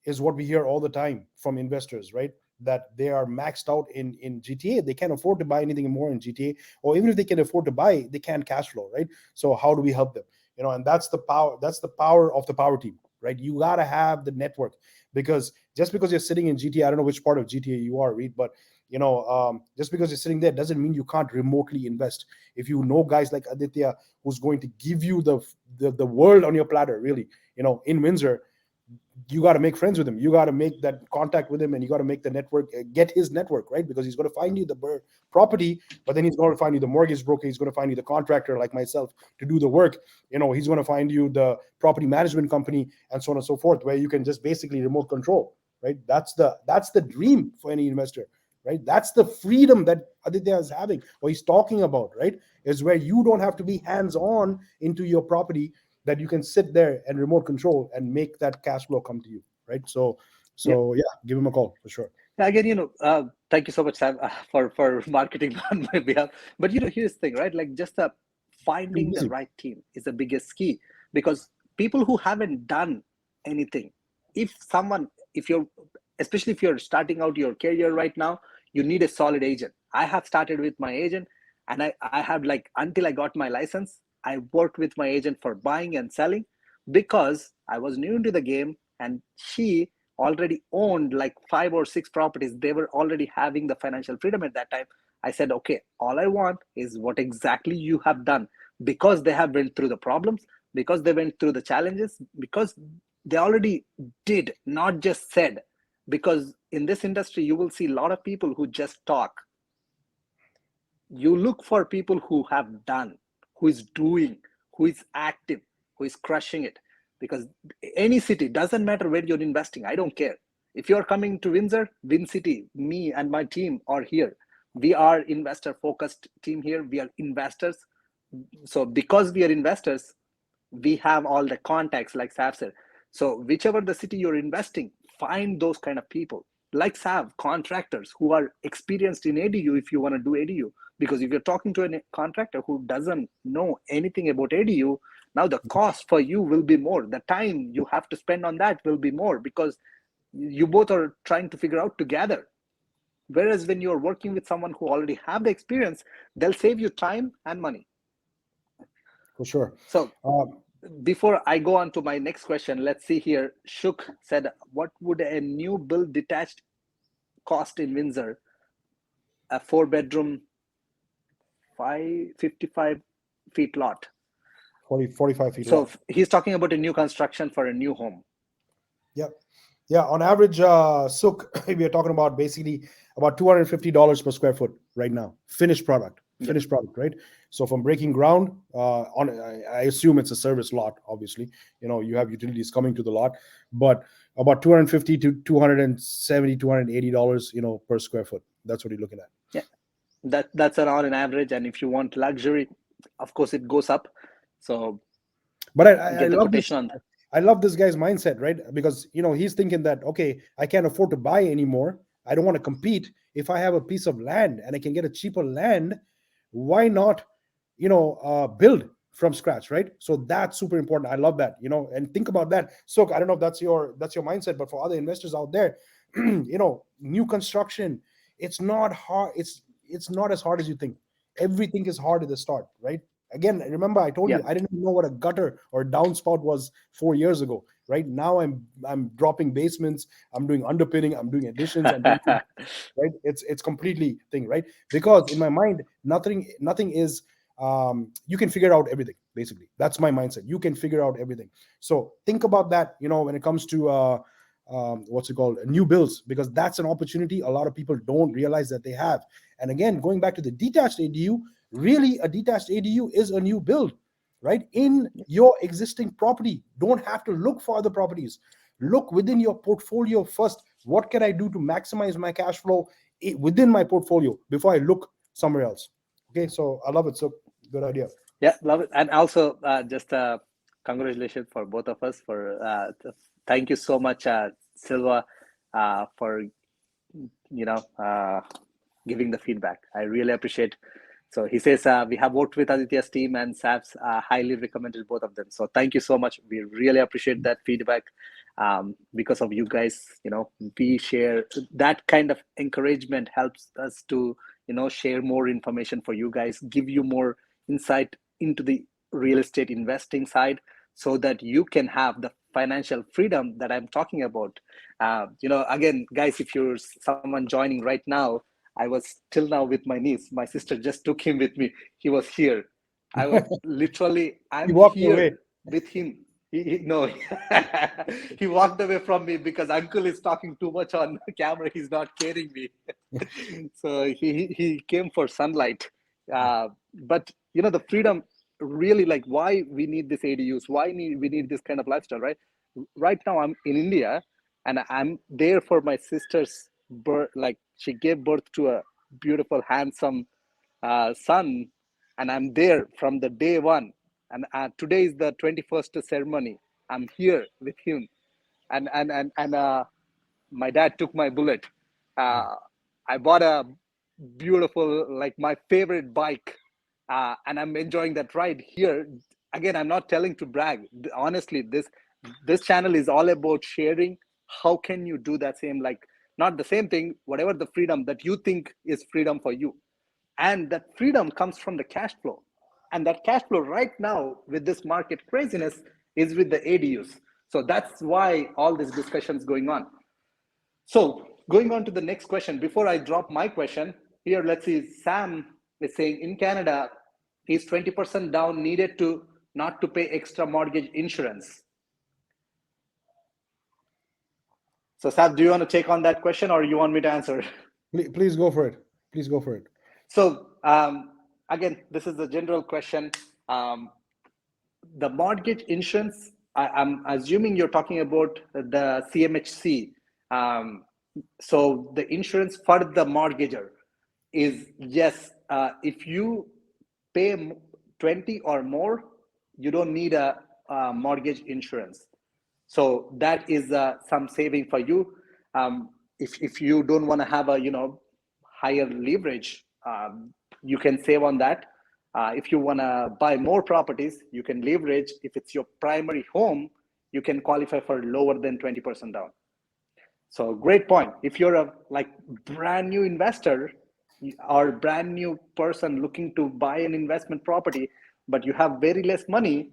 is what we hear all the time from investors, right? That they are maxed out in GTA. They can't afford to buy anything more in GTA, or even if they can afford to buy, they can't cash flow, right? So how do we help them? And that's the power. That's the power of the power team, right? You gotta have the network, because just because you're sitting in GTA, I don't know which part of GTA you are, Reed, but just because you're sitting there doesn't mean you can't remotely invest. If you know guys like Aditya, who's going to give you the world on your platter, really, in Windsor, you got to make friends with him. You got to make that contact with him, and you got to make the network, get his network, right? Because he's going to find you the property, but then he's going to find you the mortgage broker. He's going to find you the contractor like myself to do the work. He's going to find you the property management company, and so on and so forth, where you can just basically remote control, right? That's the dream for any investor, right? That's the freedom that Aditya is having, or he's talking about, right? Is where you don't have to be hands on into your property, that you can sit there and remote control and make that cash flow come to you, right? So Yep. yeah, give him a call for sure. Again, thank you so much, Sam, for marketing on my behalf. But here's the thing, right? Like just Too finding the easy. right team is the biggest key, because people who haven't done anything, if someone, if you're, especially if you're starting out your career right now, you need a solid agent. I have started with my agent, and I have, like, until I got my license, I worked with my agent for buying and selling, because I was new into the game, and she already owned like 5 or 6 properties. They were already having the financial freedom at that time. I said, okay, all I want is what exactly you have done, because they have went through the problems, because they went through the challenges, because they already did, not just said. Because in this industry, you will see a lot of people who just talk. You look for people who have done, who is doing, who is active, who is crushing it. Because any city, doesn't matter where you're investing, I don't care. If you're coming to Windsor, Win City, me and my team are here. We are investor focused team here. We are investors. So because we are investors, we have all the contacts, like Sav said. So whichever the city you're investing, find those kind of people like Sav, contractors who are experienced in ADU if you want to do ADU. Because if you're talking to a contractor who doesn't know anything about ADU, now the cost for you will be more. The time you have to spend on that will be more, because you both are trying to figure out together. Whereas when you're working with someone who already have the experience, they'll save you time and money. For sure. So before I go on to my next question, let's see here. Shuk said, what would a new build detached cost in Windsor? A 4 bedroom, 55 feet lot. 45 feet So lot. he's talking about a new construction for a new home. Yeah. Yeah. On average, Sook, we are talking about basically about $250 per square foot right now. Finished product. Yep. Finished product, right? So from breaking ground, I assume it's a service lot, obviously. You have utilities coming to the lot, but about 250 to 270, $280, per square foot. That's what you're looking at. Yeah. That's around an average. And if you want luxury, of course it goes up. So But I get the love this. quotation on. I love this guy's mindset, right? Because he's thinking that, okay, I can't afford to buy anymore. I don't want to compete. If I have a piece of land and I can get a cheaper land, why not, build from scratch, right? So that's super important. I love that, and think about that. So I don't know if that's your mindset, but for other investors out there, new construction, it's not hard. It's not as hard as you think. Everything is hard at the start, right? Again, remember I told Yeah. you I didn't even know what a gutter or downspout was 4 years ago. Right now, I'm dropping basements, I'm doing underpinning, I'm doing additions, I'm doing right. It's completely thing, right? Because in my mind, nothing is. You can figure out everything. Basically, that's my mindset. You can figure out everything. So think about that. When it comes to what's it called, new builds, because that's an opportunity a lot of people don't realize that they have. And again, going back to the detached ADU, really a detached ADU is a new build, right? In your existing property. Don't have to look for other properties. Look within your portfolio first. What can I do to maximize my cash flow within my portfolio before I look somewhere else? Okay, so I love it. So good idea. Yeah, love it. And also, just congratulations for both of us. Thank you so much, Silva, for giving the feedback. I really appreciate. So he says we have worked with Aditya's team, and Sav's highly recommended both of them. So thank you so much. We really appreciate that feedback. Because of you guys, we share that kind of encouragement, helps us to share more information for you guys, give you more insight into the real estate investing side, so that you can have the financial freedom that I'm talking about. Again, guys, if you're someone joining right now, I was till now with my niece. My sister just took him with me. He was here. I was literally, You I'm walked away. here with him. No, he walked away from me because uncle is talking too much on camera. He's not carrying me. So he came for sunlight. But the freedom, really, like, why we need this ADUs, we need this kind of lifestyle, right? Right now I'm in India, and I'm there for my sister's birth. Like, she gave birth to a beautiful, handsome son, and I'm there from the day one. And today is the 21st ceremony. I'm here with him, and my dad took my bullet, I bought a beautiful, like my favorite bike, and I'm enjoying that ride here. Again, I'm not telling to brag. Honestly, this channel is all about sharing. How can you do that same, like not the same thing, whatever the freedom that you think is freedom for you, and that freedom comes from the cash flow, and that cash flow right now with this market craziness is with the ADUs. So that's why all this discussion is going on. So going on to the next question, before I drop my question, here let's see, Sam is saying in Canada, is 20% down needed to not to pay extra mortgage insurance? So Sam, do you want to take on that question or you want me to answer? Please go for it. Please go for it. So again, this is the general question. The mortgage insurance, I'm assuming you're talking about the CMHC. So the insurance for the mortgager is, yes, if you pay 20 or more, you don't need a mortgage insurance. So that is some saving for you. If you don't want to have a higher leverage, you can save on that. If you want to buy more properties, you can leverage. If it's your primary home, you can qualify for lower than 20% down. So great point. If you're a brand new investor or brand new person looking to buy an investment property, but you have very less money,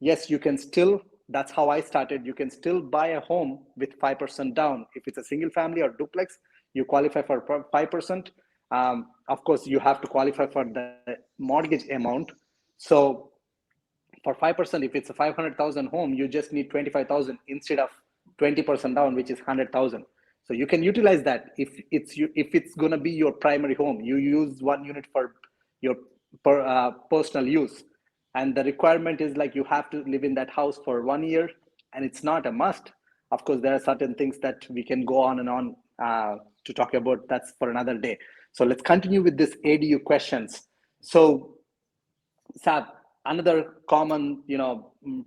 yes, you can still, that's how I started. You can still buy a home with 5% down. If it's a single family or duplex, you qualify for 5%. Of course, you have to qualify for the mortgage amount. So for 5%, if it's a 500,000 home, you just need 25,000 instead of 20% down, which is 100,000. So you can utilize that if it's going to be your primary home. You use one unit for your personal use, and the requirement is like you have to live in that house for 1 year, and it's not a must. Of course, there are certain things that we can go on and on to talk about. That's for another day. So let's continue with this ADU questions. So Sab, another common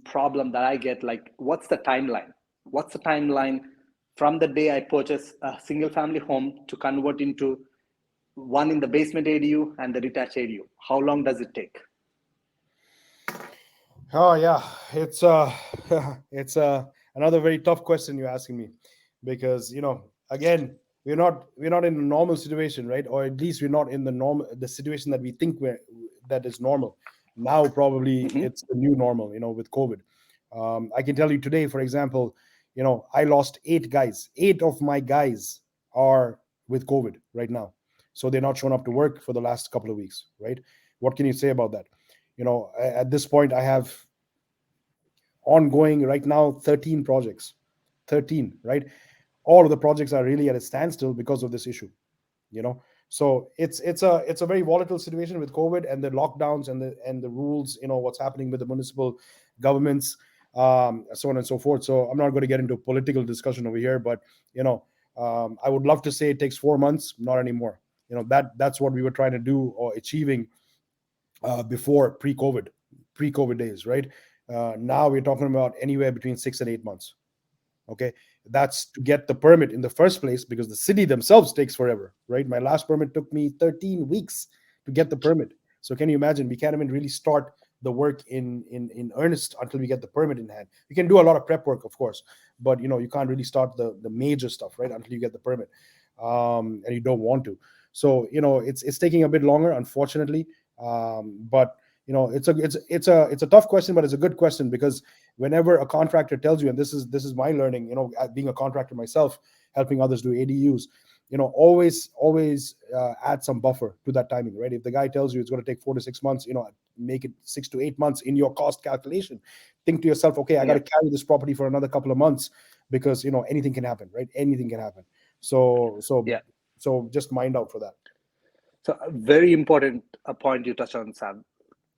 problem that I get, like, what's the timeline? What's the timeline from the day I purchase a single family home to convert into one in the basement ADU and the detached ADU? How long does it take? Oh yeah, it's it's another very tough question you're asking me, because again, we're not in a normal situation, right? Or at least we're not in the situation that we think that is normal. Now probably Mm-hmm. it's the new normal, with COVID. I can tell you today, for example, I lost 8 guys. 8 of my guys are with COVID right now, so they're not showing up to work for the last couple of weeks, right? What can you say about that? At this point, I have ongoing right now 13 projects. 13, right? All of the projects are really at a standstill because of this issue. So it's a very volatile situation with COVID and the lockdowns and the rules, what's happening with the municipal governments, so on and so forth. So I'm not going to get into political discussion over here, but I would love to say it takes 4 months. Not anymore. That's what we were trying to do or achieving before pre-COVID days, right? Now we're talking about anywhere between 6 and 8 months. Okay, that's to get the permit in the first place, because the city themselves takes forever, right? My last permit took me 13 weeks to get the permit. So can you imagine? We can't even really start the work in earnest until we get the permit in hand. We can do a lot of prep work, of course, but you can't really start the major stuff, right, until you get the permit, and you don't want to. So it's taking a bit longer, unfortunately. But it's a tough question, but it's a good question, because whenever a contractor tells you, and this is my learning, being a contractor myself, helping others do ADUs, always add some buffer to that timing, right? If the guy tells you it's going to take 4 to 6 months, make it 6 to 8 months in your cost calculation. Think to yourself, okay, I got to carry this property for another couple of months, because anything can happen, right? Anything can happen. So just mind out for that. So a very important point you touch on, Sam.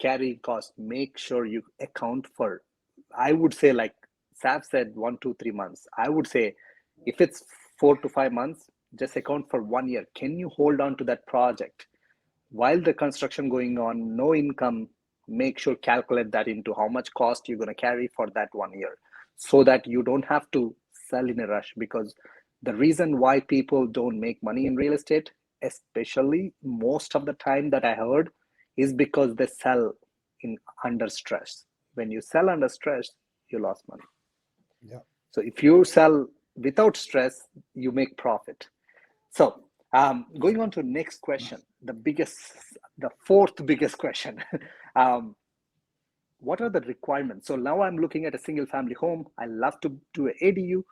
Carrying cost. Make sure you account for. I would say, like Sam said, 1, 2, 3 months. I would say, if it's 4 to 5 months, just account for 1 year. Can you hold on to that project while the construction going on? No income. Make sure calculate that into how much cost you're going to carry for that 1 year, so that you don't have to sell in a rush, because The reason why people don't make money in real estate, especially most of the time that I heard, is because they sell in under stress. When you sell under stress, you lost money. Yeah. So if you sell without stress, you make profit. So going on to next question, the fourth biggest question. um, what are the requirements? So now I'm looking at a single family home. I love to do an ADU.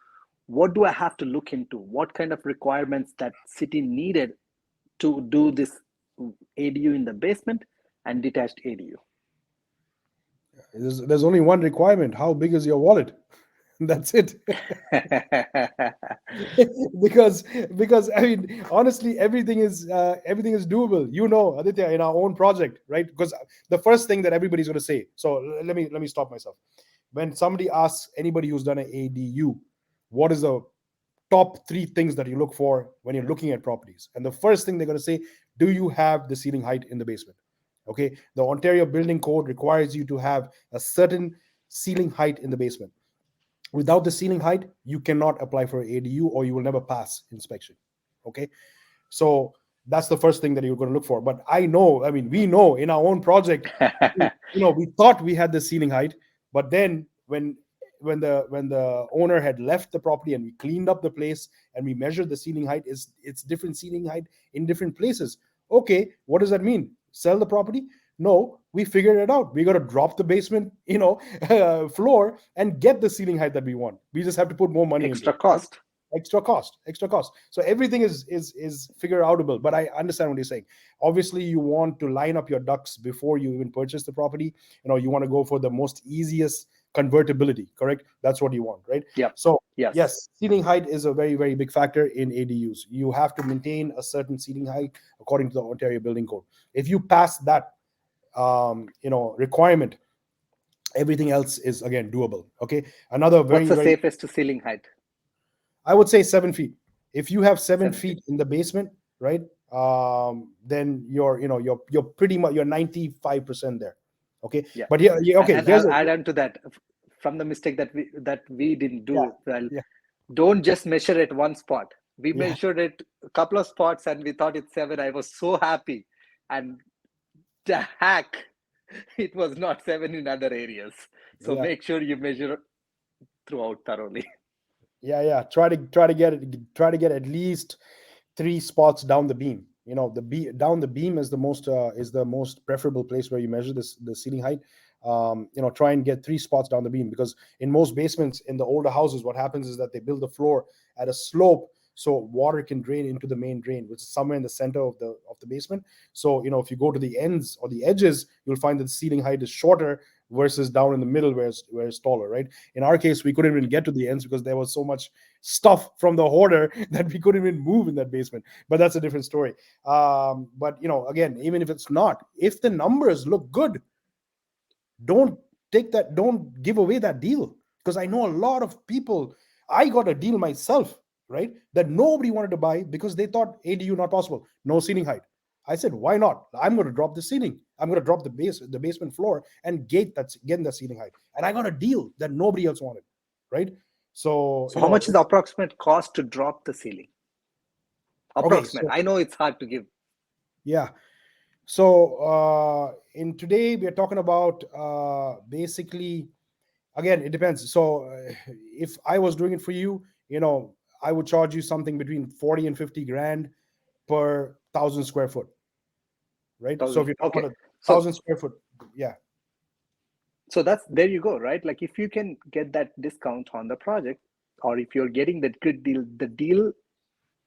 What do I have to look into? What kind of requirements that city needed to do this ADU in the basement and detached ADU? There's only one requirement. How big is your wallet? That's it. because I mean, honestly, everything is doable. Aditya, in our own project, right? Because the first thing that everybody's going to say. So let me stop myself. When somebody asks anybody who's done an ADU, what is the top three things that you look for when you're looking at properties? And the first thing they're going to say, do you have the ceiling height in the basement? Okay, the Ontario Building Code requires you to have a certain ceiling height in the basement. Without the ceiling height, you cannot apply for ADU or you will never pass inspection. Okay, so that's the first thing that you're going to look for. But we know in our own project, we thought we had the ceiling height, but then when the owner had left the property and we cleaned up the place and we measured the ceiling height, it's different ceiling height in different places. Okay, what does that mean? Sell the property? No, we figured it out. We got to drop the basement, floor and get the ceiling height that we want. We just have to put more money into Extra it. cost. Extra cost. So everything is figure outable. But I understand what you're saying. Obviously, you want to line up your ducks before you even purchase the property. You want to go for the most easiest convertibility. Correct? That's what you want, right? Yep. So Yes. yes, ceiling height is a very, very big factor in ADUs. You have to maintain a certain ceiling height according to the Ontario Building Code. If you pass that, requirement, everything else is again doable. Okay, another What's very, the very, safest ceiling height? I would say 7 feet. If you have 7 feet 7 feet. in the basement, right, then you're pretty much, you're 95% there. Okay, Yeah. but yeah, okay, And here's I'll a, add on to that from the mistake that we didn't yeah, do. Well, yeah, don't just measure at one spot. We yeah, measured it a couple of spots and we thought it's 7. I was so happy. And the hack, it was not 7 in other areas. So yeah, make sure you measure throughout thoroughly. yeah. Try to get at least 3 spots down the beam. Down the beam is the most preferable place where you measure the ceiling height. Try and get 3 spots down the beam, because in most basements in the older houses, what happens is that they build the floor at a slope so water can drain into the main drain, which is somewhere in the center of the basement. So if you go to the ends or the edges, you'll find that the ceiling height is shorter versus down in the middle where it's taller, right? In our case, we couldn't even get to the ends because there was so much stuff from the hoarder that we couldn't even move in that basement. But that's a different story. But again, even if it's not, if the numbers look good, don't give away that deal. Because I know a lot of people, I got a deal myself, right, that nobody wanted to buy because they thought ADU not possible, no ceiling height. I said, why not? I'm going to drop the ceiling, I'm going to drop the basement floor and get that ceiling height, and I got a deal that nobody else wanted, right? So So how much is the approximate cost to drop the ceiling? okay, Approximate. so I know it's hard to give. yeah. So in today we are talking about basically, again, it depends. So if I was doing it for you, I would charge you something between 40 and 50 grand per 1,000 square foot, right? So if 1,000. you're talking Okay. about a So 1,000 square foot, yeah, that's there you go, right? Like if you can get that discount on the project, or if you're getting that good deal, the deal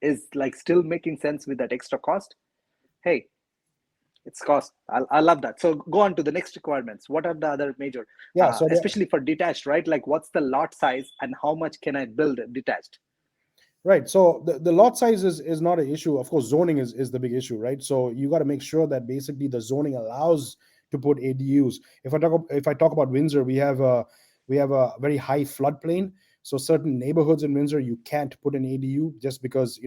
is like still making sense with that extra cost. Hey, it's cost. I love that. So go on to the next requirements. What are the other major, yeah. So especially for detached, right? Like what's the lot size and how much can I build detached? right. So the lot size is not an issue. Of course, zoning is the big issue, right? So you got to make sure that basically the zoning allows to put ADUs. If I talk about Windsor, we have a very high floodplain. So certain neighborhoods in Windsor, you can't put an ADU just because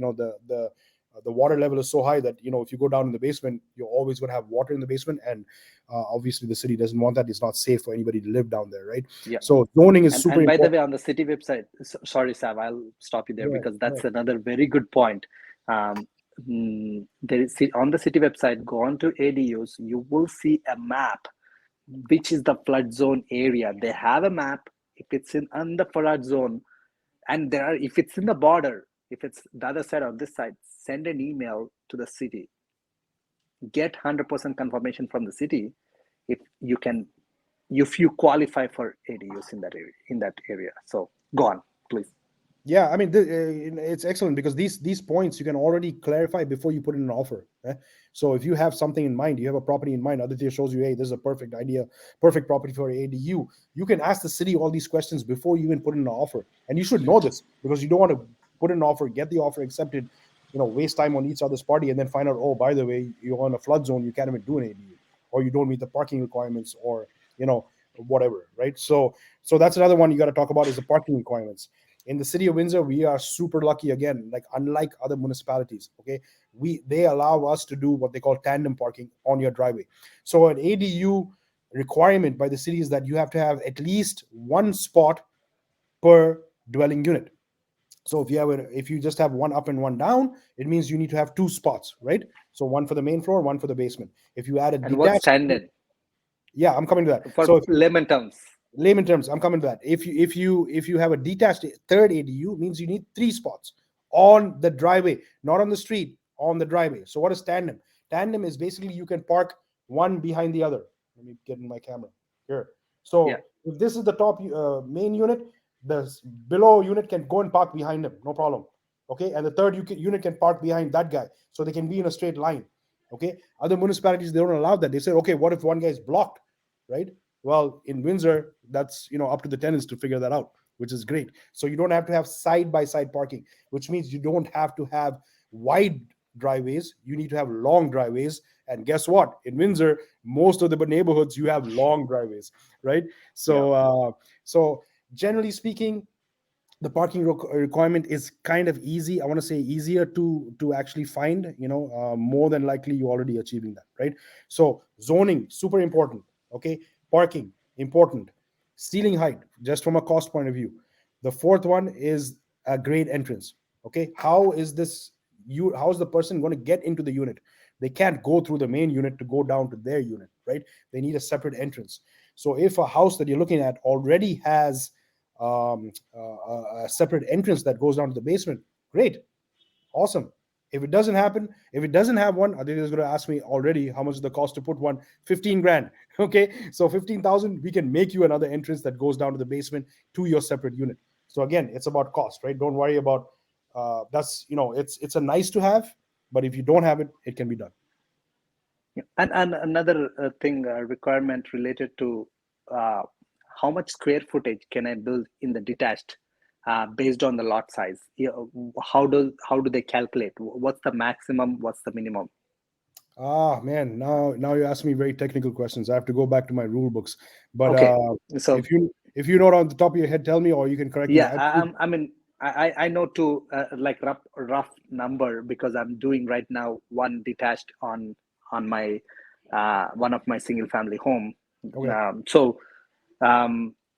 the water level is so high that, if you go down in the basement, you're always going to have water in the basement, and obviously the city doesn't want that. It's not safe for anybody to live down there, right? Yeah. So zoning is super And by the important. way, on the city website, sorry, Sav, I'll stop you there Yeah, because that's another very good point. There is on the city website, go on to ADUs, you will see a map, which is the flood zone area. They have a map. If it's on the flood zone, and if it's in the border, if it's the other side or this side, send an email to the city. Get 100% confirmation from the city if you can, if you qualify for ADUs in that area. So go on, please. Yeah, I mean, it's excellent because these points you can already clarify before you put in an offer. So if you have something in mind, you have a property in mind, Aditya shows you, hey, this is a perfect idea, perfect property for ADU. You can ask the city all these questions before you even put in an offer, and you should know this because you don't want to put in an offer, get the offer accepted, waste time on each other's party, and then find out, oh, by the way, you're on a flood zone, you can't even do an ADU, or you don't meet the parking requirements, or whatever, right? So that's another one you got to talk about is the parking requirements. In the city of Windsor, we are super lucky again, like unlike other municipalities. Okay, they allow us to do what they call tandem parking on your driveway. So an ADU requirement by the city is that you have to have at least one spot per dwelling unit. So if you just have one up and one down, it means you need to have two spots, right? So one for the main floor, one for the basement. If you add a And what's detached, standard yeah, I'm coming to that. for So if you, layman terms? layman terms, I'm coming to that. If you have a detached third ADU, means you need three spots on the driveway, not on the street, on the driveway. So what is tandem? Tandem is basically you can park one behind the other. Let me get in my camera here. Yeah. So if this is the top main unit, the below unit can go and park behind him, no problem. Okay, and the third unit can park behind that guy, so they can be in a straight line. Okay, other municipalities, they don't allow that. They say, okay, what if one guy is blocked, right? Well, in Windsor, that's up to the tenants to figure that out, which is great. So you don't have to have side by side parking, which means you don't have to have wide driveways. You need to have long driveways. And guess what? In Windsor, most of the neighborhoods you have long driveways, right? So generally speaking, the parking requirement is kind of easy. I want to say easier to actually find. More than likely you're already achieving that, right? So zoning, super important. Okay, parking, important. Ceiling height, just from a cost point of view. The fourth one is a grade entrance. Okay, how is the person going to get into the unit? They can't go through the main unit to go down to their unit, right? They need a separate entrance. So if a house that you're looking at already has a separate entrance that goes down to the basement, great, awesome. If it doesn't have one, Aditya is going to ask me already how much is the cost to put one. 15 grand. Okay, so 15,000, we can make you another entrance that goes down to the basement to your separate unit. So again, it's about cost, right? Don't worry about that's it's a nice to have, but if you don't have it, it can be done. And another thing, requirement related to how much square footage can I build in the detached based on the lot size? How do they calculate? What's the maximum? What's the minimum? Ah, man, now you ask me very technical questions. I have to go back to my rule books. But Okay, so if you know it on the top of your head, tell me, or you can correct me. yeah, I mean, I know to like rough number because I'm doing right now one detached on my one of my single family home. Okay. So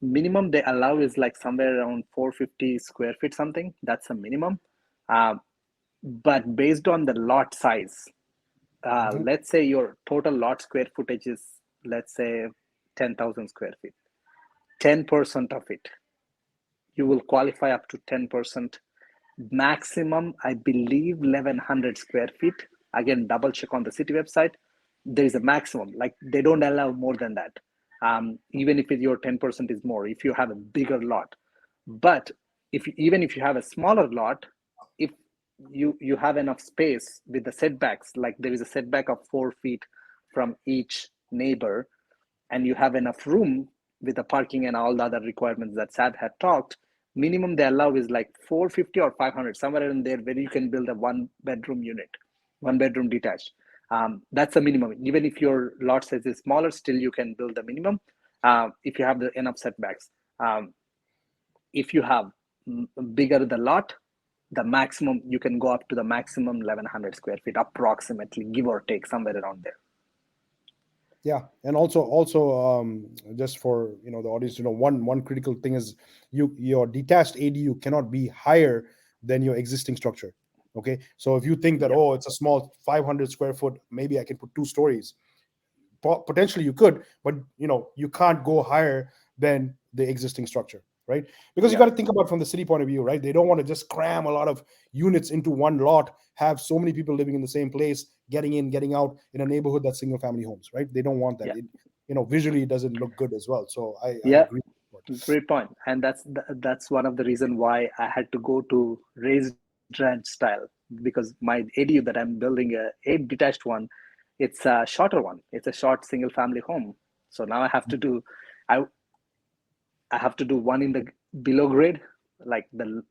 minimum they allow is like somewhere around 450 square feet something. That's a minimum. But based on the lot size, Mhm. let's say your total lot square footage is, let's say, 10,000 square feet. 10% of it, you will qualify up to 10%. Maximum, I believe, 1,100 square feet. Again, double check on the city website. There is a maximum. Like they don't allow more than that. Even if your 10% is more, if you have a bigger lot. But even if you have a smaller lot, if you have enough space with the setbacks, like there is a setback of 4 feet from each neighbor, and you have enough room with the parking and all the other requirements that Sad had talked, minimum they allow is like 450 or 500, somewhere in there, where you can build a one bedroom unit, one bedroom detached. That's the minimum. Even if your lot size is smaller, still you can build the minimum if you have enough setbacks. If you have bigger the lot, the maximum you can go up to the maximum 1100 square feet, approximately, give or take, somewhere around there. Yeah, and also just for the audience to know, one critical thing is your detached ADU cannot be higher than your existing structure. Okay, so if you think that, Yeah, oh, it's a small 500 square foot, maybe I can put 2 stories. Potentially you could, but you can't go higher than the existing structure, right? Because you yeah, got to think about from the city point of view, right? They don't want to just cram a lot of units into one lot, have so many people living in the same place, getting in, getting out in a neighborhood that's single family homes, right? They don't want that. yeah, Visually it doesn't look good as well. So I yeah. agree. Great point. And that's one of the reason why I had to go to raised ranch style, because my ADU that I'm building, a detached one, it's a shorter one. It's a short single family home. So now I I have to do one in the below grade, like the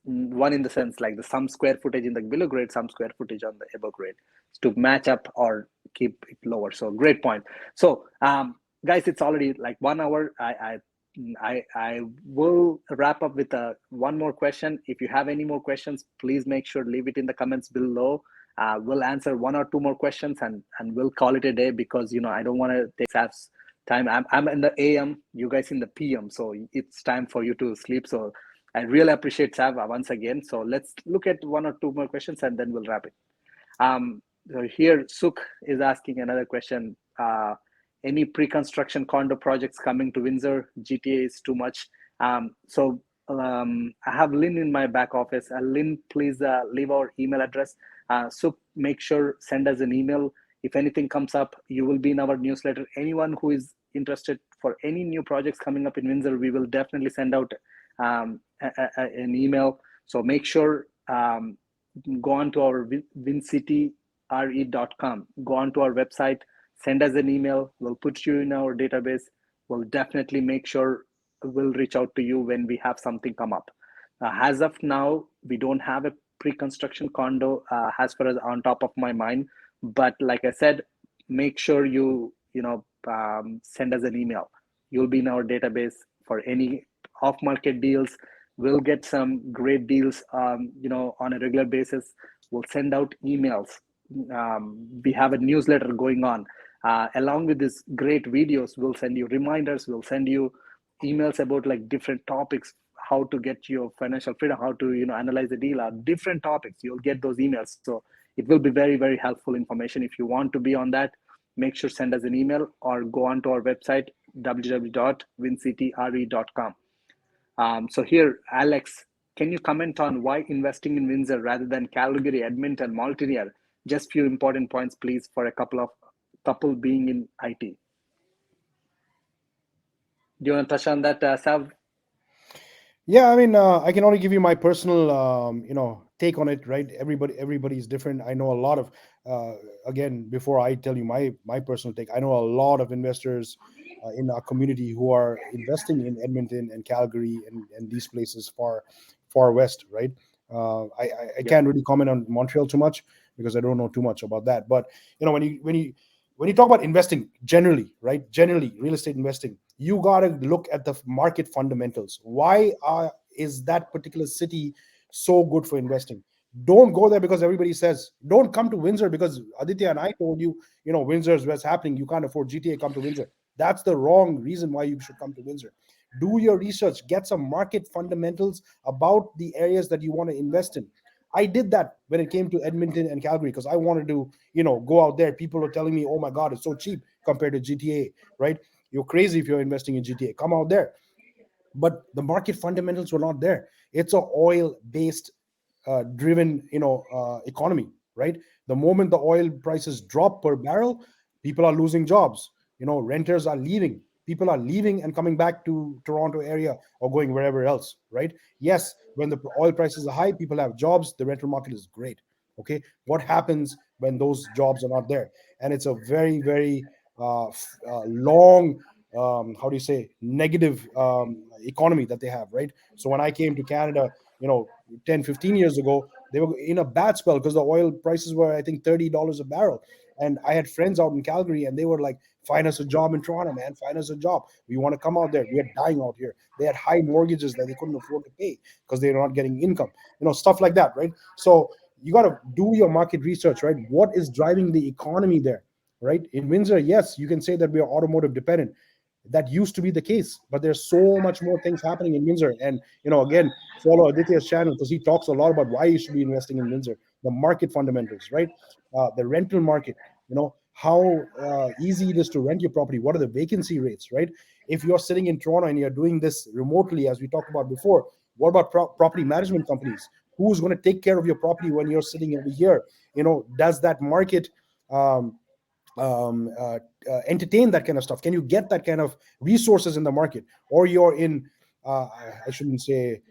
one in the sense like the some square footage in the below grade, some square footage on the above grade to match up or keep it lower. So great point. So guys, it's already like 1 hour. I will wrap up with one more question. If you have any more questions, please make sure leave it in the comments below. We'll answer one or two more questions and we'll call it a day, because I don't want to take Saf's time. I'm in the AM, you guys in the PM, so it's time for you to sleep. So I really appreciate Sav once again. So let's look at one or two more questions and then we'll wrap it. So here Suk is asking another question. Any pre-construction condo projects coming to Windsor? GTA is too much. I have Lynn in my back office. Lynn, please leave our email address. Suk, make sure send us an email. If anything comes up, you will be in our newsletter. Anyone who is interested for any new projects coming up in Windsor, we will definitely send out an email. So make sure go on to our wincityre.com, go on to our website, send us an email, we'll put you in our database. We'll definitely make sure we'll reach out to you when we have something come up. As of now, we don't have a pre-construction condo as far as on top of my mind, but like I said, make sure send us an email. You'll be in our database for any off-market deals. We'll get some great deals, on a regular basis. We'll send out emails. We have a newsletter going on. Along with these great videos, we'll send you reminders. We'll send you emails about like different topics, how to get your financial freedom, how to analyze the deal, different topics. You'll get those emails. So it will be very, very helpful information. If you want to be on that, make sure send us an email or go on to our website www.wincityre.com. So here, Alex, can you comment on why investing in Windsor rather than Calgary, Edmonton, Montreal? Just few important points, please, for a couple being in IT. Do you want to touch on that, Sav? Yeah, I mean, I can only give you my personal, take on it, right? Everybody is different. I know a lot of, uh, again, before I tell you my personal take, I know a lot of investors in our community who are investing in Edmonton and Calgary and these places far west, right? I Yep. can't really comment on Montreal too much because I don't know too much about that. But when you talk about investing generally, right? Generally, real estate investing, you got to look at the market fundamentals. Is that particular city so good for investing? Don't go there because everybody says. Don't come to Windsor because Aditya and I told you, Windsor is what's happening. You can't afford GTA. Come to Windsor. That's the wrong reason why you should come to Windsor. Do your research. Get some market fundamentals about the areas that you want to invest in. I did that when it came to Edmonton and Calgary because I wanted to, go out there. People are telling me, "Oh my God, it's so cheap compared to GTA." Right? You're crazy if you're investing in GTA. Come out there. But the market fundamentals were not there. It's a oil based driven economy, right? The moment the oil prices drop per barrel, people are losing jobs. Renters are leaving. People are leaving and coming back to Toronto area or going wherever else, right? Yes, when the oil prices are high, people have jobs, the rental market is great. Okay, what happens when those jobs are not there? And it's a very, very long, how do you say, negative economy that they have, right? So when I came to Canada, 10, 15 years ago, They were in a bad spell because the oil prices were, I think, $30 a barrel. And I had friends out in Calgary, and they were like, "Find us a job in Toronto, man. Find us a job. We want to come out there. We are dying out here." They had high mortgages that they couldn't afford to pay because they were not getting income. Stuff like that, right? So you got to do your market research, right? What is driving the economy there, right? In Windsor, yes, you can say that we are automotive dependent. That used to be the case, but there's so much more things happening in Windsor. And again, follow Aditya's channel because he talks a lot about why you should be investing in Windsor, the market fundamentals, right? The rental market, how easy it is to rent your property. What are the vacancy rates, right? If you're sitting in Toronto and you're doing this remotely, as we talked about before, what about property management companies? Who's going to take care of your property when you're sitting over here? Does that market um, entertain that kind of stuff? Can you get that kind of resources in the market? Or you're in, I shouldn't say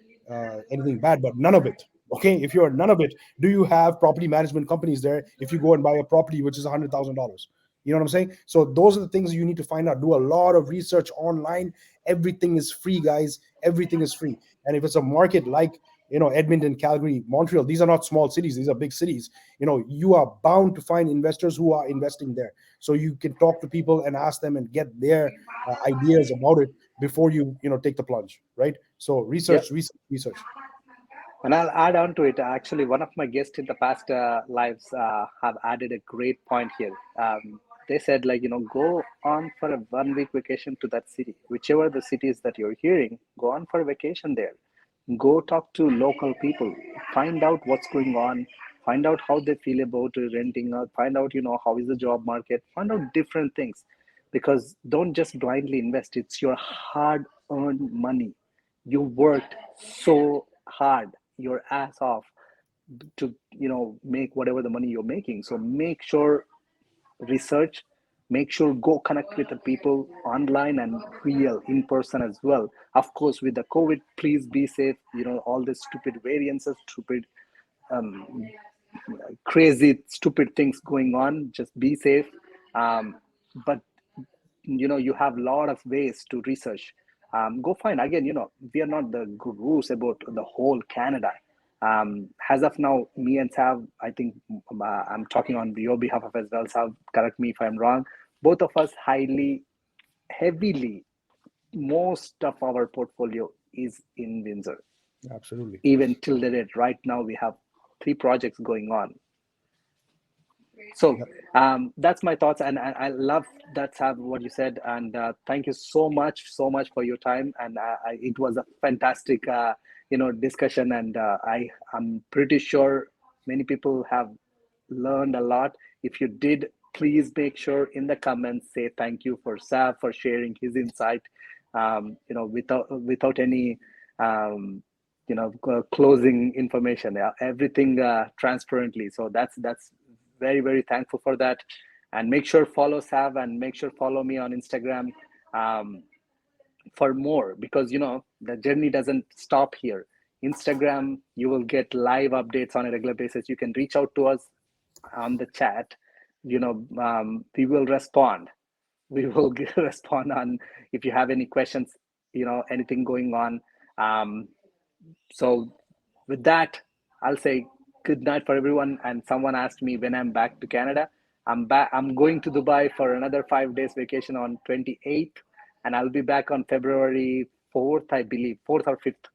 anything bad, but none of it. Okay, if you're none of it, do you have property management companies there if you go and buy a property which is $100,000? You know what I'm saying? So those are the things you need to find out. Do a lot of research online. Everything is free, guys. Everything is free. And if it's a market like Edmonton, Calgary, Montreal, these are not small cities, these are big cities. You are bound to find investors who are investing there, so you can talk to people and ask them and get their ideas about it before you take the plunge, right? So Yeah. research. And I'll add on to it. Actually, one of my guests in the past lives have added a great point here. They said, like, go on for a 1 week vacation to that city, whichever the cities that you're hearing, go on for a vacation there. Go talk to local people, find out what's going on, find out how they feel about renting out, find out, how is the job market, find out different things. Because don't just blindly invest, it's your hard earned money. You worked so hard, your ass off, to make whatever the money you're making. So make sure, research, make sure, go connect with the people online and real in person as well. Of course, with the COVID, please be safe. All the stupid variances, stupid um, crazy stupid things going on, just be safe. But you have a lot of ways to research. Go find, again, we are not the gurus about the whole Canada. As of now, me and Sav, I think, I'm talking on your behalf of as well. Sav, correct me if I'm wrong. Both of us highly, heavily, most of our portfolio is in Windsor. Absolutely. Even till the date, right now, we have 3 projects going on. So Yep. that's my thoughts, and I love that, Sav, what you said, and thank you so much for your time. And it was a fantastic, discussion, and I'm pretty sure many people have learned a lot. If you did, please make sure in the comments say thank you for Sav for sharing his insight, without any closing information. Yeah, everything transparently. So that's very, very thankful for that. And make sure follow Sav, and make sure follow me on Instagram um, for more, because the journey doesn't stop here. Instagram, you will get live updates on a regular basis. You can reach out to us on the chat. We will respond. We will respond on if you have any questions, anything going on. um, so with that, I'll say good night for everyone. And someone asked me when I'm back to Canada. I'm back. I'm going to Dubai for another 5 days vacation on 28th, and I'll be back on February 4th, I believe, 4th or 5th,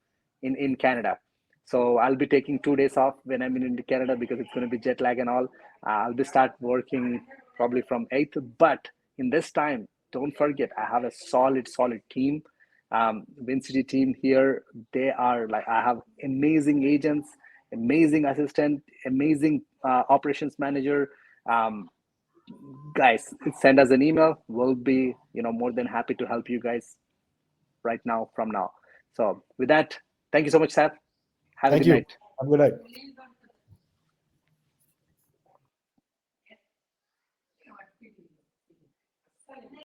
in Canada. So I'll be taking 2 days off when I'm in Canada because it's going to be jet lag and all. I'll be start working probably from 8th. But in this time, don't forget, I have a solid team. Win City team here. They are like, I have amazing agents, amazing assistant, amazing operations manager. Um, Guys, send us an email. We'll be more than happy to help you guys right now from now. So with that, thank you so much, Seth. Have a Thank good you. night. Have a good night.